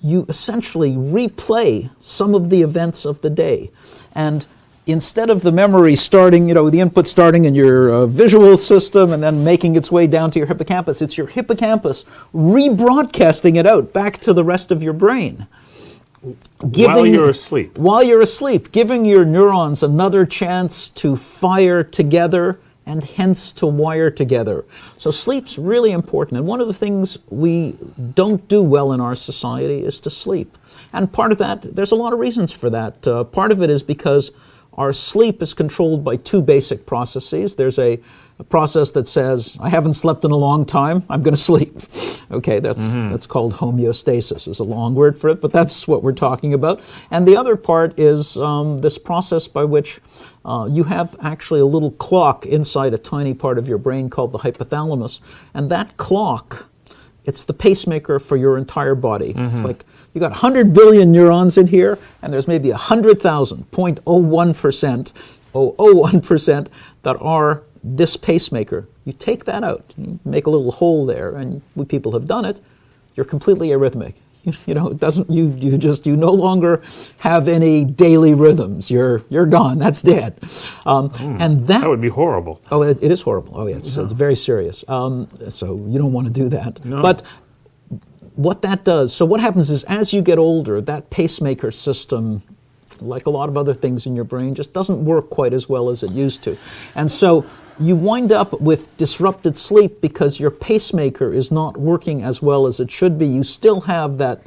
you essentially replay some of the events of the day. And instead of the memory starting, the input starting in your visual system and then making its way down to your hippocampus, it's your hippocampus rebroadcasting it out back to the rest of your brain. While you're asleep. While you're asleep, giving your neurons another chance to fire together and hence to wire together. So sleep's really important. And one of the things we don't do well in our society is to sleep. And part of that, there's a lot of reasons for that. Part of it is because our sleep is controlled by two basic processes. There's a process that says, I haven't slept in a long time, I'm going to sleep. Okay, that's called homeostasis. It's a long word for it, but that's what we're talking about. And the other part is this process by which you have actually a little clock inside a tiny part of your brain called the hypothalamus. And that clock, it's the pacemaker for your entire body. Mm-hmm. It's like you got 100 billion neurons in here, and there's maybe 100,000, 0.01%, that are this pacemaker, you take that out, you make a little hole there, and people have done it, you're completely arrhythmic. You know, it doesn't, you no longer have any daily rhythms. You're gone. That's dead. And that would be horrible. Oh, it is horrible. Oh, yeah, it's very serious. So you don't want to do that. No. But what that does, so what happens is as you get older, that pacemaker system, like a lot of other things in your brain, just doesn't work quite as well as it used to. And so you wind up with disrupted sleep because your pacemaker is not working as well as it should be. You still have that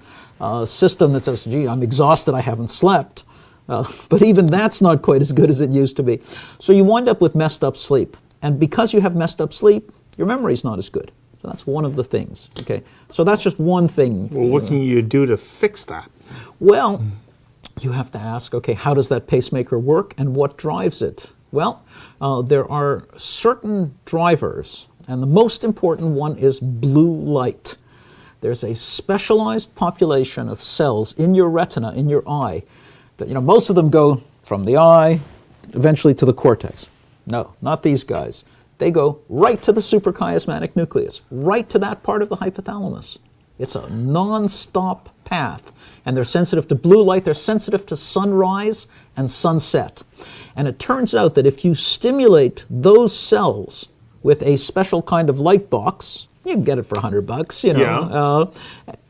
system that says, gee, I'm exhausted, I haven't slept. But even that's not quite as good as it used to be. So you wind up with messed up sleep. And because you have messed up sleep, your memory's not as good. So that's one of the things. Okay. So that's just one thing. Well, what can you do to fix that? Well, you have to ask, okay, how does that pacemaker work and what drives it? Well, there are certain drivers, and the most important one is blue light. There's a specialized population of cells in your retina, in your eye, that, most of them go from the eye eventually to the cortex. No, not these guys. They go right to the suprachiasmatic nucleus, right to that part of the hypothalamus. It's a non-stop path. And they're sensitive to blue light, they're sensitive to sunrise and sunset. And it turns out that if you stimulate those cells with a special kind of light box, you can get it for $100, Yeah.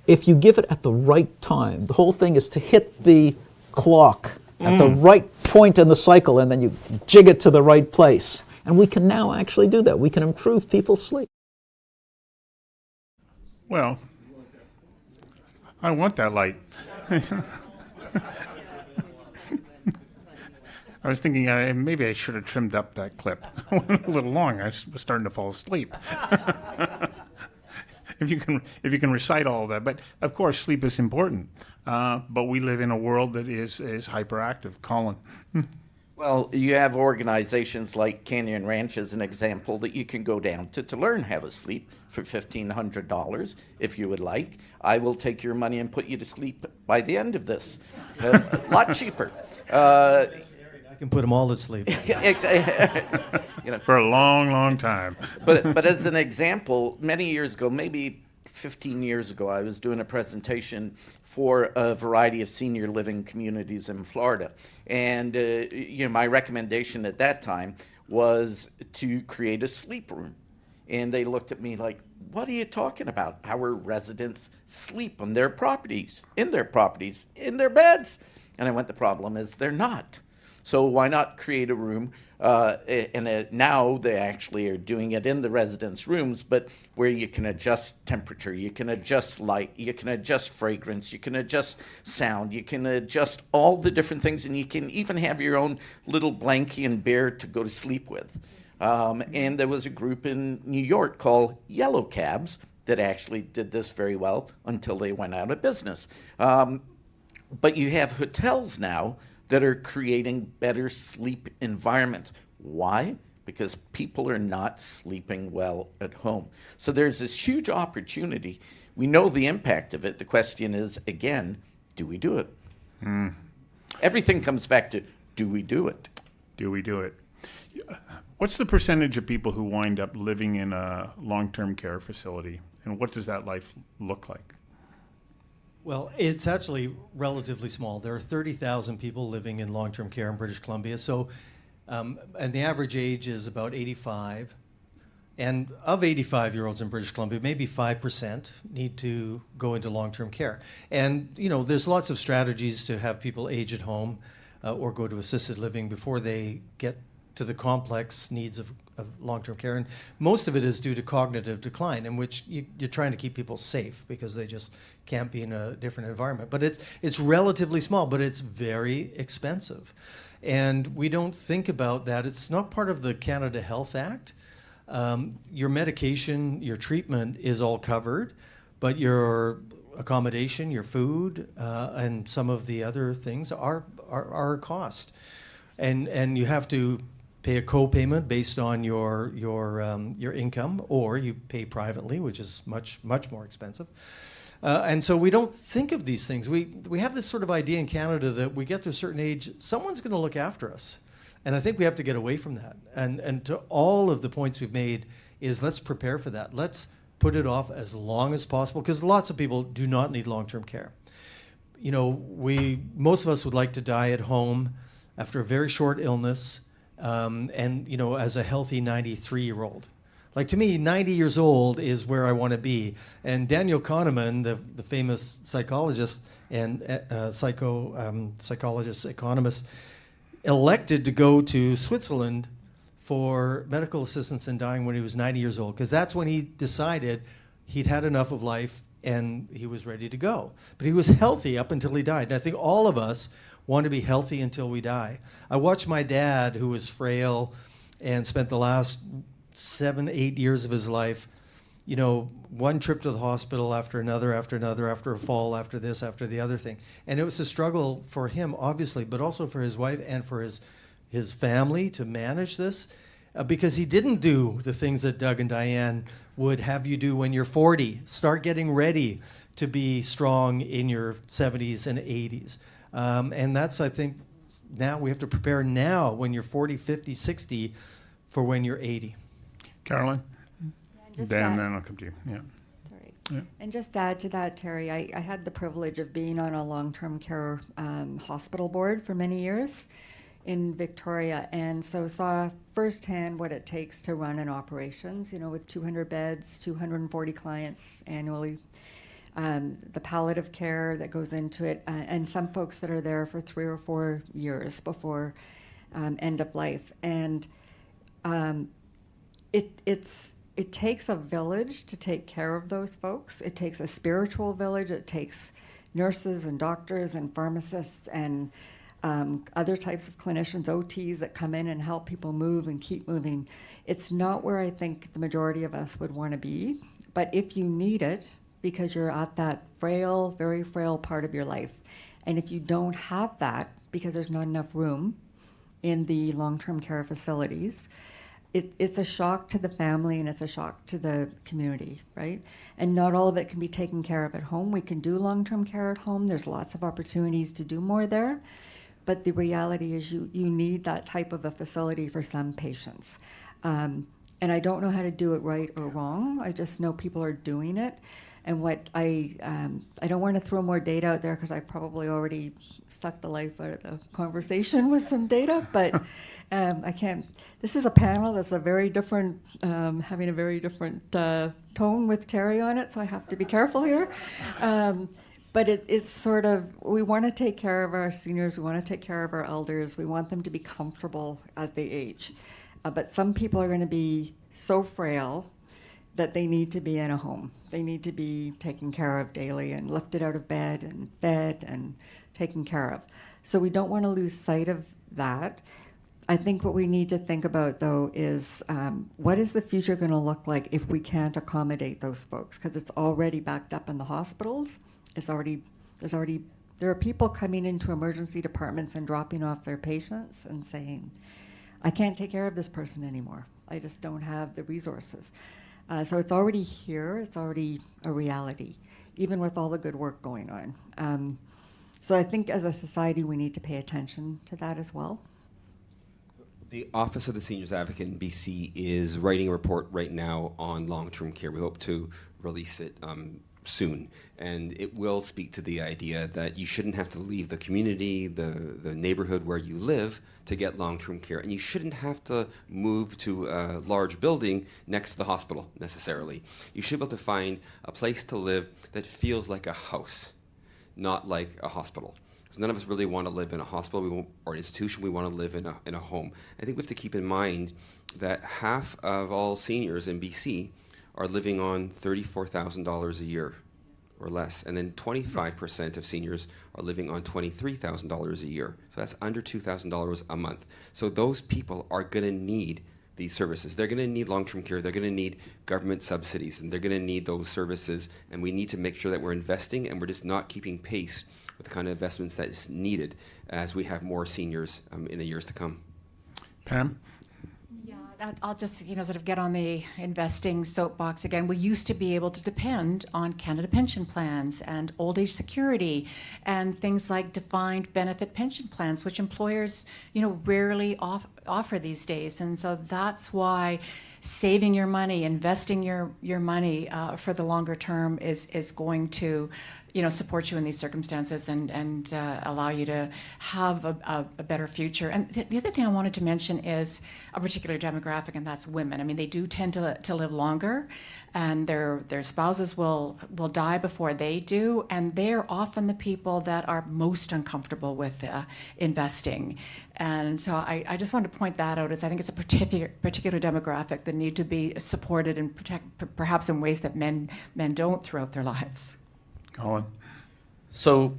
If you give it at the right time, the whole thing is to hit the clock at the right point in the cycle, and then you jig it to the right place. And we can now actually do that. We can improve people's sleep. Well, I want that light. I was thinking maybe I should have trimmed up that clip a little long. I was starting to fall asleep. If you can recite all of that, but of course sleep is important. But we live in a world that is hyperactive. Colin. Well, you have organizations like Canyon Ranch as an example that you can go down to learn how to sleep for $1,500 if you would like. I will take your money and put you to sleep by the end of this. A lot cheaper. I can put them all to sleep. For a long, long time. But as an example, many years ago, maybe 15 years ago, I was doing a presentation for a variety of senior living communities in Florida. And my recommendation at that time was to create a sleep room. And they looked at me like, what are you talking about? Our residents sleep on their properties, in their beds. And I went, the problem is they're not. So why not create a room? Now they actually are doing it in the residents' rooms, but where you can adjust temperature, you can adjust light, you can adjust fragrance, you can adjust sound, you can adjust all the different things, and you can even have your own little blankie and bear to go to sleep with. And there was a group in New York called Yellow Cabs that actually did this very well until they went out of business. But you have hotels now that are creating better sleep environments. Why? Because people are not sleeping well at home. So there's this huge opportunity. We know the impact of it. The question is, again, do we do it? Everything comes back to, do we do it? Do we do it? What's the percentage of people who wind up living in a long-term care facility, and what does that life look like? Well, it's actually relatively small. There are 30,000 people living in long-term care in British Columbia. So, and the average age is about 85. And of 85-year-olds in British Columbia, maybe 5% need to go into long-term care. And, there's lots of strategies to have people age at home or go to assisted living before they get to the complex needs of long-term care. And most of it is due to cognitive decline, in which you're trying to keep people safe because they just can't be in a different environment. But it's relatively small, but it's very expensive. And we don't think about that. It's not part of the Canada Health Act. Your medication, your treatment is all covered, but your accommodation, your food, and some of the other things are a cost. And you have to pay a co-payment based on your income, or you pay privately, which is much more expensive. And so we don't think of these things. We have this sort of idea in Canada that we get to a certain age, someone's going to look after us. And I think we have to get away from that. And to all of the points we've made is let's prepare for that. Let's put it off as long as possible, because lots of people do not need long-term care. You know, most of us would like to die at home after a very short illness, and, you know, as a healthy 93-year-old. Like, to me, 90 years old is where I want to be. And Daniel Kahneman, the famous psychologist and psychologist, economist, elected to go to Switzerland for medical assistance in dying when he was 90 years old, because that's when he decided he'd had enough of life and he was ready to go. But he was healthy up until he died. And I think all of us want to be healthy until we die. I watched my dad, who was frail and spent the last 7-8 years of his life, you know, one trip to the hospital after another, after a fall, after this, after the other thing. And it was a struggle for him, obviously, but also for his wife and for his family to manage this, because he didn't do the things that Doug and Diane would have you do when you're 40. Start getting ready to be strong in your 70s and 80s. And that's, I think, now we have to prepare now when you're 40, 50, 60 for when you're 80. Carolyn? Just Dan, then I'll come to you. Yeah. Sorry. Yeah. And just to add to that, Terry, I had the privilege of being on a long-term care hospital board for many years in Victoria, and so saw firsthand what it takes to run an operations, you know, with 200 beds, 240 clients annually, the palliative care that goes into it, and some folks that are there for 3 or 4 years before end of life. And it takes a village to take care of those folks. It takes a spiritual village. It takes nurses and doctors and pharmacists and other types of clinicians, OTs that come in and help people move and keep moving. It's not where I think the majority of us would want to be, but if you need it, because you're at that frail, very frail part of your life, and if you don't have that because there's not enough room in the long-term care facilities, it's a shock to the family and it's a shock to the community, right? And not all of it can be taken care of at home. We can do long-term care at home. There's lots of opportunities to do more there. But the reality is you need that type of a facility for some patients. And I don't know how to do it right or wrong. I just know people are doing it. And what I don't want to throw more data out there because I probably already sucked the life out of the conversation with some data, but I can't. This is a panel that's a very different, having a very different tone with Terry on it, so I have to be careful here. But it's sort of, we want to take care of our seniors, we want to take care of our elders, we want them to be comfortable as they age. But some people are going to be so frail that they need to be in a home. They need to be taken care of daily and lifted out of bed and fed and taken care of. So we don't want to lose sight of that. I think what we need to think about, though, is what is the future going to look like if we can't accommodate those folks? Because it's already backed up in the hospitals. There are people coming into emergency departments and dropping off their patients and saying, I can't take care of this person anymore. I just don't have the resources. So it's already here. It's already a reality, even with all the good work going on. So I think as a society, we need to pay attention to that as well. The Office of the Seniors Advocate in BC is writing a report right now on long-term care. We hope to release it soon, and it will speak to the idea that you shouldn't have to leave the community, the neighborhood where you live to get long-term care, and you shouldn't have to move to a large building next to the hospital necessarily. You should be able to find a place to live that feels like a house, not like a hospital. So none of us really want to live in a hospital or an institution. We want to live in a home. I think we have to keep in mind that half of all seniors in BC are living on $34,000 a year or less, and then 25% of seniors are living on $23,000 a year. So that's under $2,000 a month. So those people are going to need these services. They're going to need long-term care. They're going to need government subsidies, and they're going to need those services. And we need to make sure that we're investing, and we're just not keeping pace with the kind of investments that is needed as we have more seniors in the years to come. Pam? Yeah, I'll just, sort of get on the investing soapbox again. We used to be able to depend on Canada pension plans and old age security and things like defined benefit pension plans, which employers, rarely offer these days. And so that's why saving your money, investing your money for the longer term is going to, support you in these circumstances and allow you to have a better future. And the other thing I wanted to mention is a particular demographic, and that's women. I mean, they do tend to live longer, and their spouses will die before they do, and they're often the people that are most uncomfortable with investing. And so I just wanted to point that out, as I think it's a particular demographic that need to be supported and protect, perhaps in ways that men don't throughout their lives. Colin? So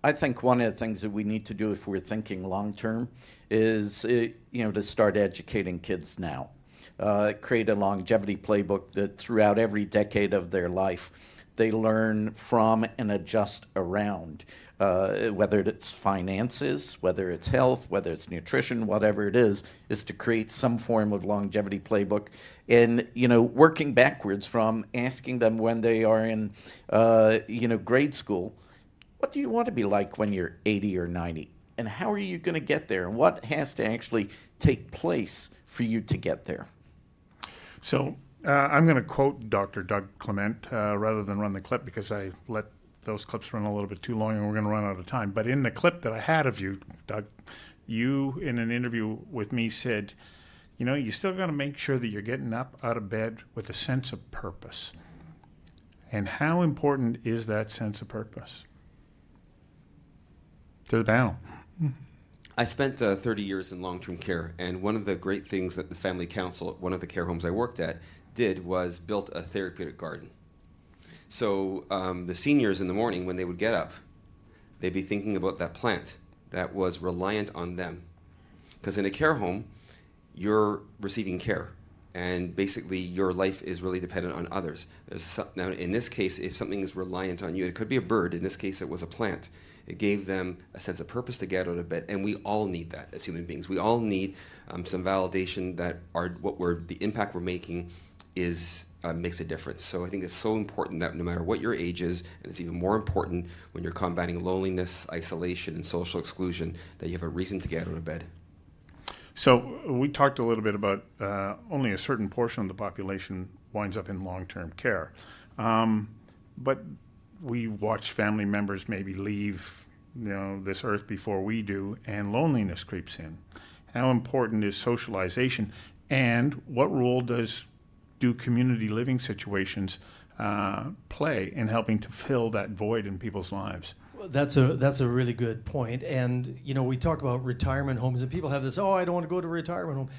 I think one of the things that we need to do if we're thinking long-term is, to start educating kids now. Create a longevity playbook that throughout every decade of their life, they learn from and adjust around, whether it's finances, whether it's health, whether it's nutrition, whatever it is to create some form of longevity playbook. And, working backwards from asking them when they are in, grade school, what do you want to be like when you're 80 or 90? And how are you going to get there? And what has to actually take place for you to get there? So I'm going to quote Dr. Doug Clement rather than run the clip, because I let those clips run a little bit too long and we're going to run out of time. But in the clip that I had of you, Doug, you in an interview with me said, you still got to make sure that you're getting up out of bed with a sense of purpose. And how important is that sense of purpose? To the panel. I spent 30 years in long-term care, and one of the great things that the Family Council at one of the care homes I worked at did was built a therapeutic garden. So the seniors in the morning, when they would get up, they'd be thinking about that plant that was reliant on them. Because in a care home, you're receiving care, and basically your life is really dependent on others. Now, in this case, if something is reliant on you, it could be a bird. In this case, it was a plant. It gave them a sense of purpose to get out of bed, and we all need that as human beings. We all need some validation that the impact we're making is makes a difference. So I think it's so important that no matter what your age is, and it's even more important when you're combating loneliness, isolation, and social exclusion, that you have a reason to get out of bed. So we talked a little bit about only a certain portion of the population winds up in long-term care. But we watch family members maybe leave, this earth before we do, and loneliness creeps in. How important is socialization, and what role do community living situations play in helping to fill that void in people's lives? That's a really good point. And, we talk about retirement homes, and people have this, I don't want to go to a retirement home.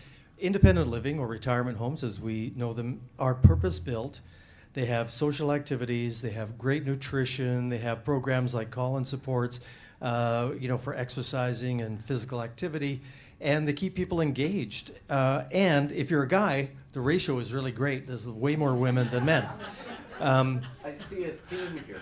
Independent living or retirement homes, as we know them, are purpose-built. They have social activities, they have great nutrition, they have programs like call-in supports, for exercising and physical activity, and they keep people engaged. And if you're a guy, the ratio is really great. There's way more women than men. I see a theme here.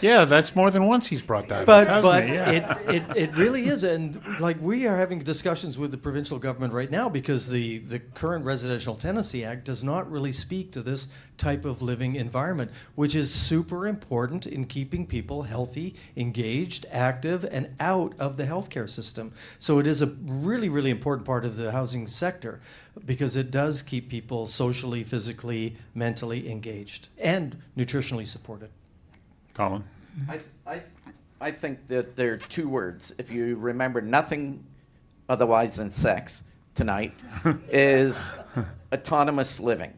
Yeah, that's more than once he's brought that But up, hasn't he? Yeah. it really is, and we are having discussions with the provincial government right now because the current Residential Tenancy Act does not really speak to this type of living environment, which is super important in keeping people healthy, engaged, active, and out of the healthcare system. So it is a really, really important part of the housing sector because it does keep people socially, physically, mentally engaged and nutritionally supported. Colin? I think that there are two words. If you remember nothing otherwise than sex tonight, is autonomous living.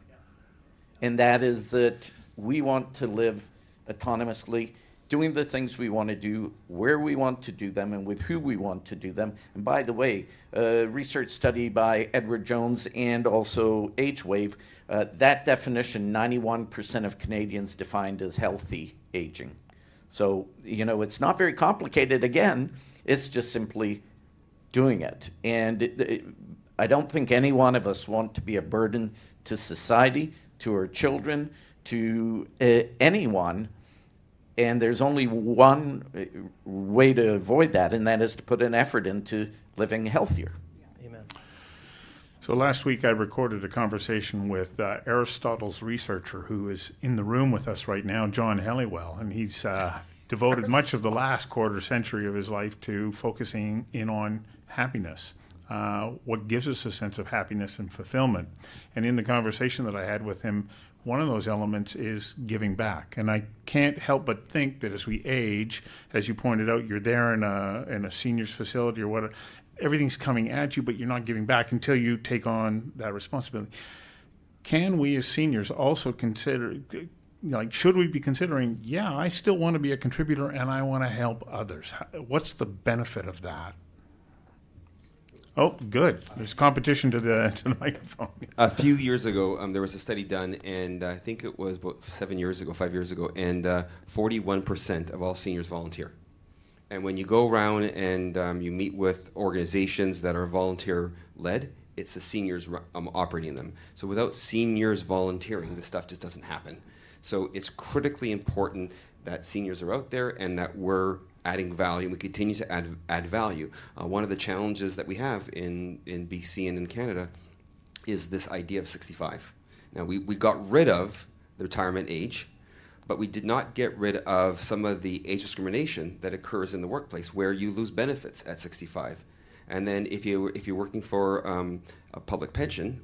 And that is that we want to live autonomously, doing the things we want to do, where we want to do them, and with who we want to do them. And by the way, a research study by Edward Jones and also Age-Wave, that definition, 91% of Canadians defined as healthy aging. So, it's not very complicated. Again, it's just simply doing it. And I don't think any one of us want to be a burden to society, to our children, to anyone. And there's only one way to avoid that, and that is to put an effort into living healthier. Amen. So last week I recorded a conversation with Aristotle's researcher who is in the room with us right now, John Helliwell, and he's devoted much of the last quarter century of his life to focusing in on happiness, what gives us a sense of happiness and fulfillment. And in the conversation that I had with him, one of those elements is giving back. And I can't help but think that as we age, as you pointed out, you're there in a seniors facility or whatever, everything's coming at you, but you're not giving back until you take on that responsibility. Can we as seniors also consider, like, should we be considering, yeah, I still want to be a contributor and I want to help others? What's the benefit of that? Oh, good. There's competition to the microphone. A few years ago, there was a study done, and I think it was about 5 years ago, and 41% of all seniors volunteer. And when you go around and you meet with organizations that are volunteer-led, it's the seniors operating them. So without seniors volunteering, this stuff just doesn't happen. So it's critically important that seniors are out there and that we're adding value. We continue to add value. One of the challenges that we have in BC and in Canada is this idea of 65. Now, we got rid of the retirement age, but we did not get rid of some of the age discrimination that occurs in the workplace where you lose benefits at 65. And then if you're working for a public pension,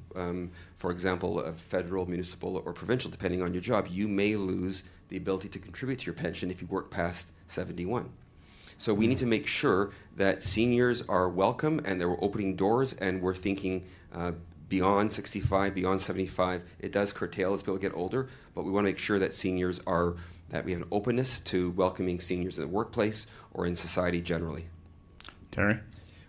for example, a federal, municipal, or provincial, depending on your job, you may lose the ability to contribute to your pension if you work past 71. So we need to make sure that seniors are welcome and that we're opening doors and we're thinking beyond 65, beyond 75. It does curtail as people get older, but we want to make sure that that we have an openness to welcoming seniors in the workplace or in society generally. Terry?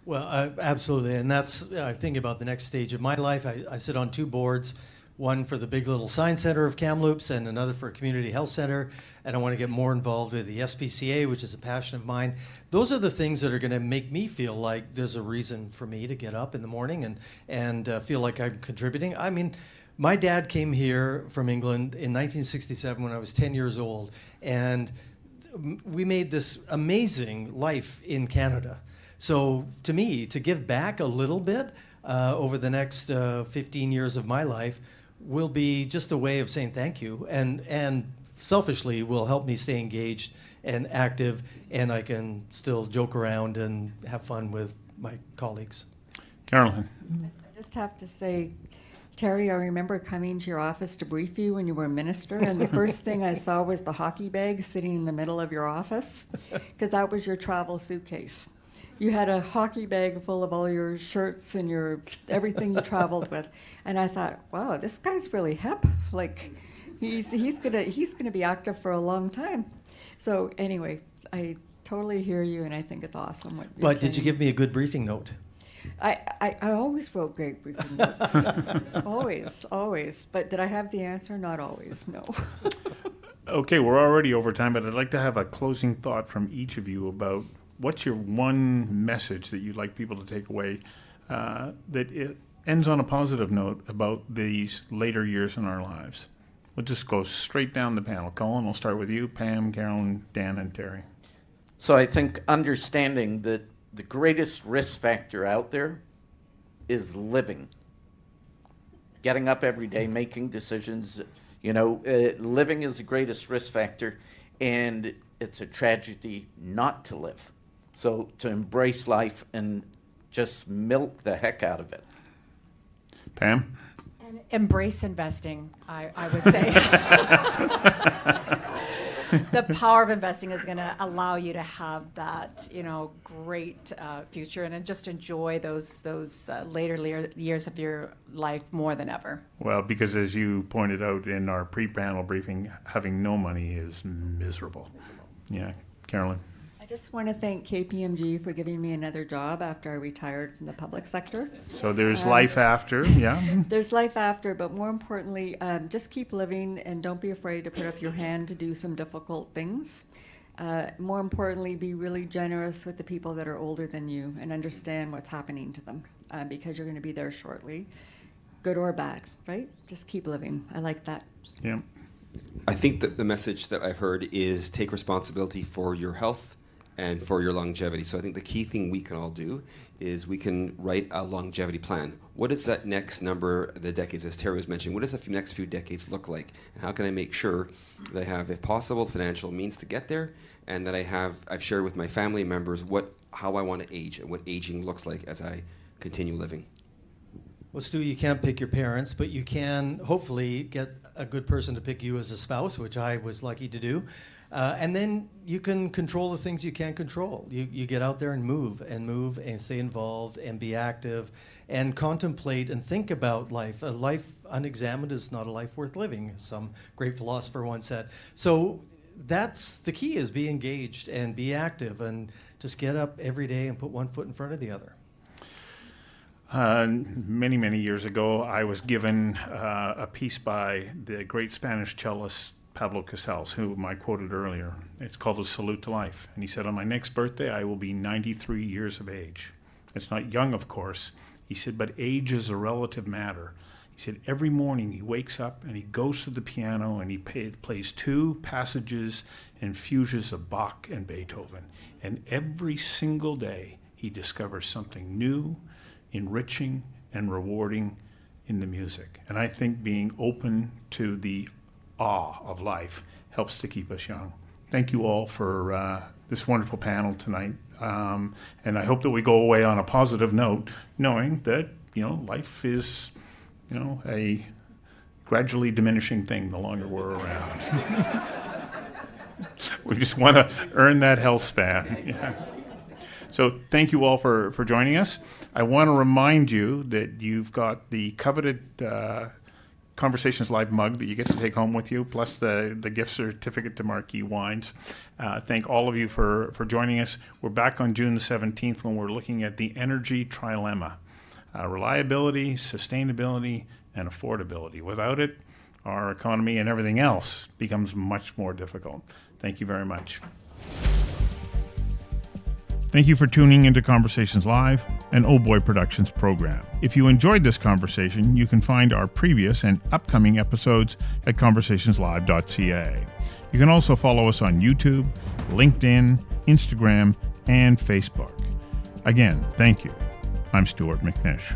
Well, absolutely, and that's I'm thinking about the next stage of my life. I sit on 2 boards, one for the Big Little Science Center of Kamloops and another for a community health center, and I want to get more involved with the SPCA, which is a passion of mine. Those are the things that are going to make me feel like there's a reason for me to get up in the morning and feel like I'm contributing. I mean, my dad came here from England in 1967 when I was 10 years old, and we made this amazing life in Canada. So to me, to give back a little bit over the next 15 years of my life will be just a way of saying thank you, and selfishly will help me stay engaged and active, and I can still joke around and have fun with my colleagues. Carolyn? I just have to say, Terry, I remember coming to your office to brief you when you were a minister, and the first thing I saw was the hockey bag sitting in the middle of your office, because that was your travel suitcase. You had a hockey bag full of all your shirts and your everything you traveled with, and I thought, wow, this guy's really hip. Like, he's gonna be active for a long time. So anyway, I totally hear you, and I think it's awesome what you're saying. But did you give me a good briefing note? I always wrote great briefing notes. always. But did I have the answer? Not always, no. Okay, we're already over time, but I'd like to have a closing thought from each of you about what's your one message that you'd like people to take away that it ends on a positive note about these later years in our lives? We'll just go straight down the panel. Colin, we'll start with you, Pam, Carolyn, Dan, and Terry. So I think understanding that the greatest risk factor out there is living. Getting up every day, making decisions. Living is the greatest risk factor, and it's a tragedy not to live. So to embrace life and just milk the heck out of it. Pam? And embrace investing, I would say. The power of investing is going to allow you to have that, great future and just enjoy those later years of your life more than ever. Well, because as you pointed out in our pre-panel briefing, having no money is miserable. Yeah, Carolyn? I just want to thank KPMG for giving me another job after I retired from the public sector. So there's life after, yeah? There's life after, but more importantly, just keep living and don't be afraid to put up your hand to do some difficult things. More importantly, be really generous with the people that are older than you and understand what's happening to them because you're going to be there shortly, good or bad, right? Just keep living. I like that. Yeah. I think that the message that I've heard is take responsibility for your health, and for your longevity. So I think the key thing we can all do is we can write a longevity plan. What is that next number, the decades, as Terry was mentioning, what does the next few decades look like? And how can I make sure that I have, if possible, financial means to get there, and that I've shared with my family members how I want to age and what aging looks like as I continue living. Well, Stu, you can't pick your parents, but you can hopefully get a good person to pick you as a spouse, which I was lucky to do. And then you can control the things you can't control. You get out there and move and stay involved and be active and contemplate and think about life. A life unexamined is not a life worth living, some great philosopher once said. So that's the key, is be engaged and be active and just get up every day and put one foot in front of the other. Many, many years ago, I was given a piece by the great Spanish cellist Pablo Casals, whom I quoted earlier. It's called A Salute to Life. And he said, on my next birthday, I will be 93 years of age. It's not young, of course. He said, but age is a relative matter. He said, every morning he wakes up and he goes to the piano and he plays 2 passages and fugues of Bach and Beethoven. And every single day he discovers something new, enriching, and rewarding in the music. And I think being open to the awe of life helps to keep us young. Thank you all for this wonderful panel tonight. And I hope that we go away on a positive note, knowing that, life is, a gradually diminishing thing the longer we're around. We just want to earn that health span. Yeah. So thank you all for joining us. I want to remind you that you've got the coveted Conversations Live mug that you get to take home with you, plus the gift certificate to Marquee Wines. Thank all of you for joining us. We're back on June the 17th when we're looking at the energy trilemma. Reliability, sustainability, and affordability. Without it, our economy and everything else becomes much more difficult. Thank you very much. Thank you for tuning into Conversations Live, an Oh Boy Productions program. If you enjoyed this conversation, you can find our previous and upcoming episodes at conversationslive.ca. You can also follow us on YouTube, LinkedIn, Instagram, and Facebook. Again, thank you. I'm Stuart McNish.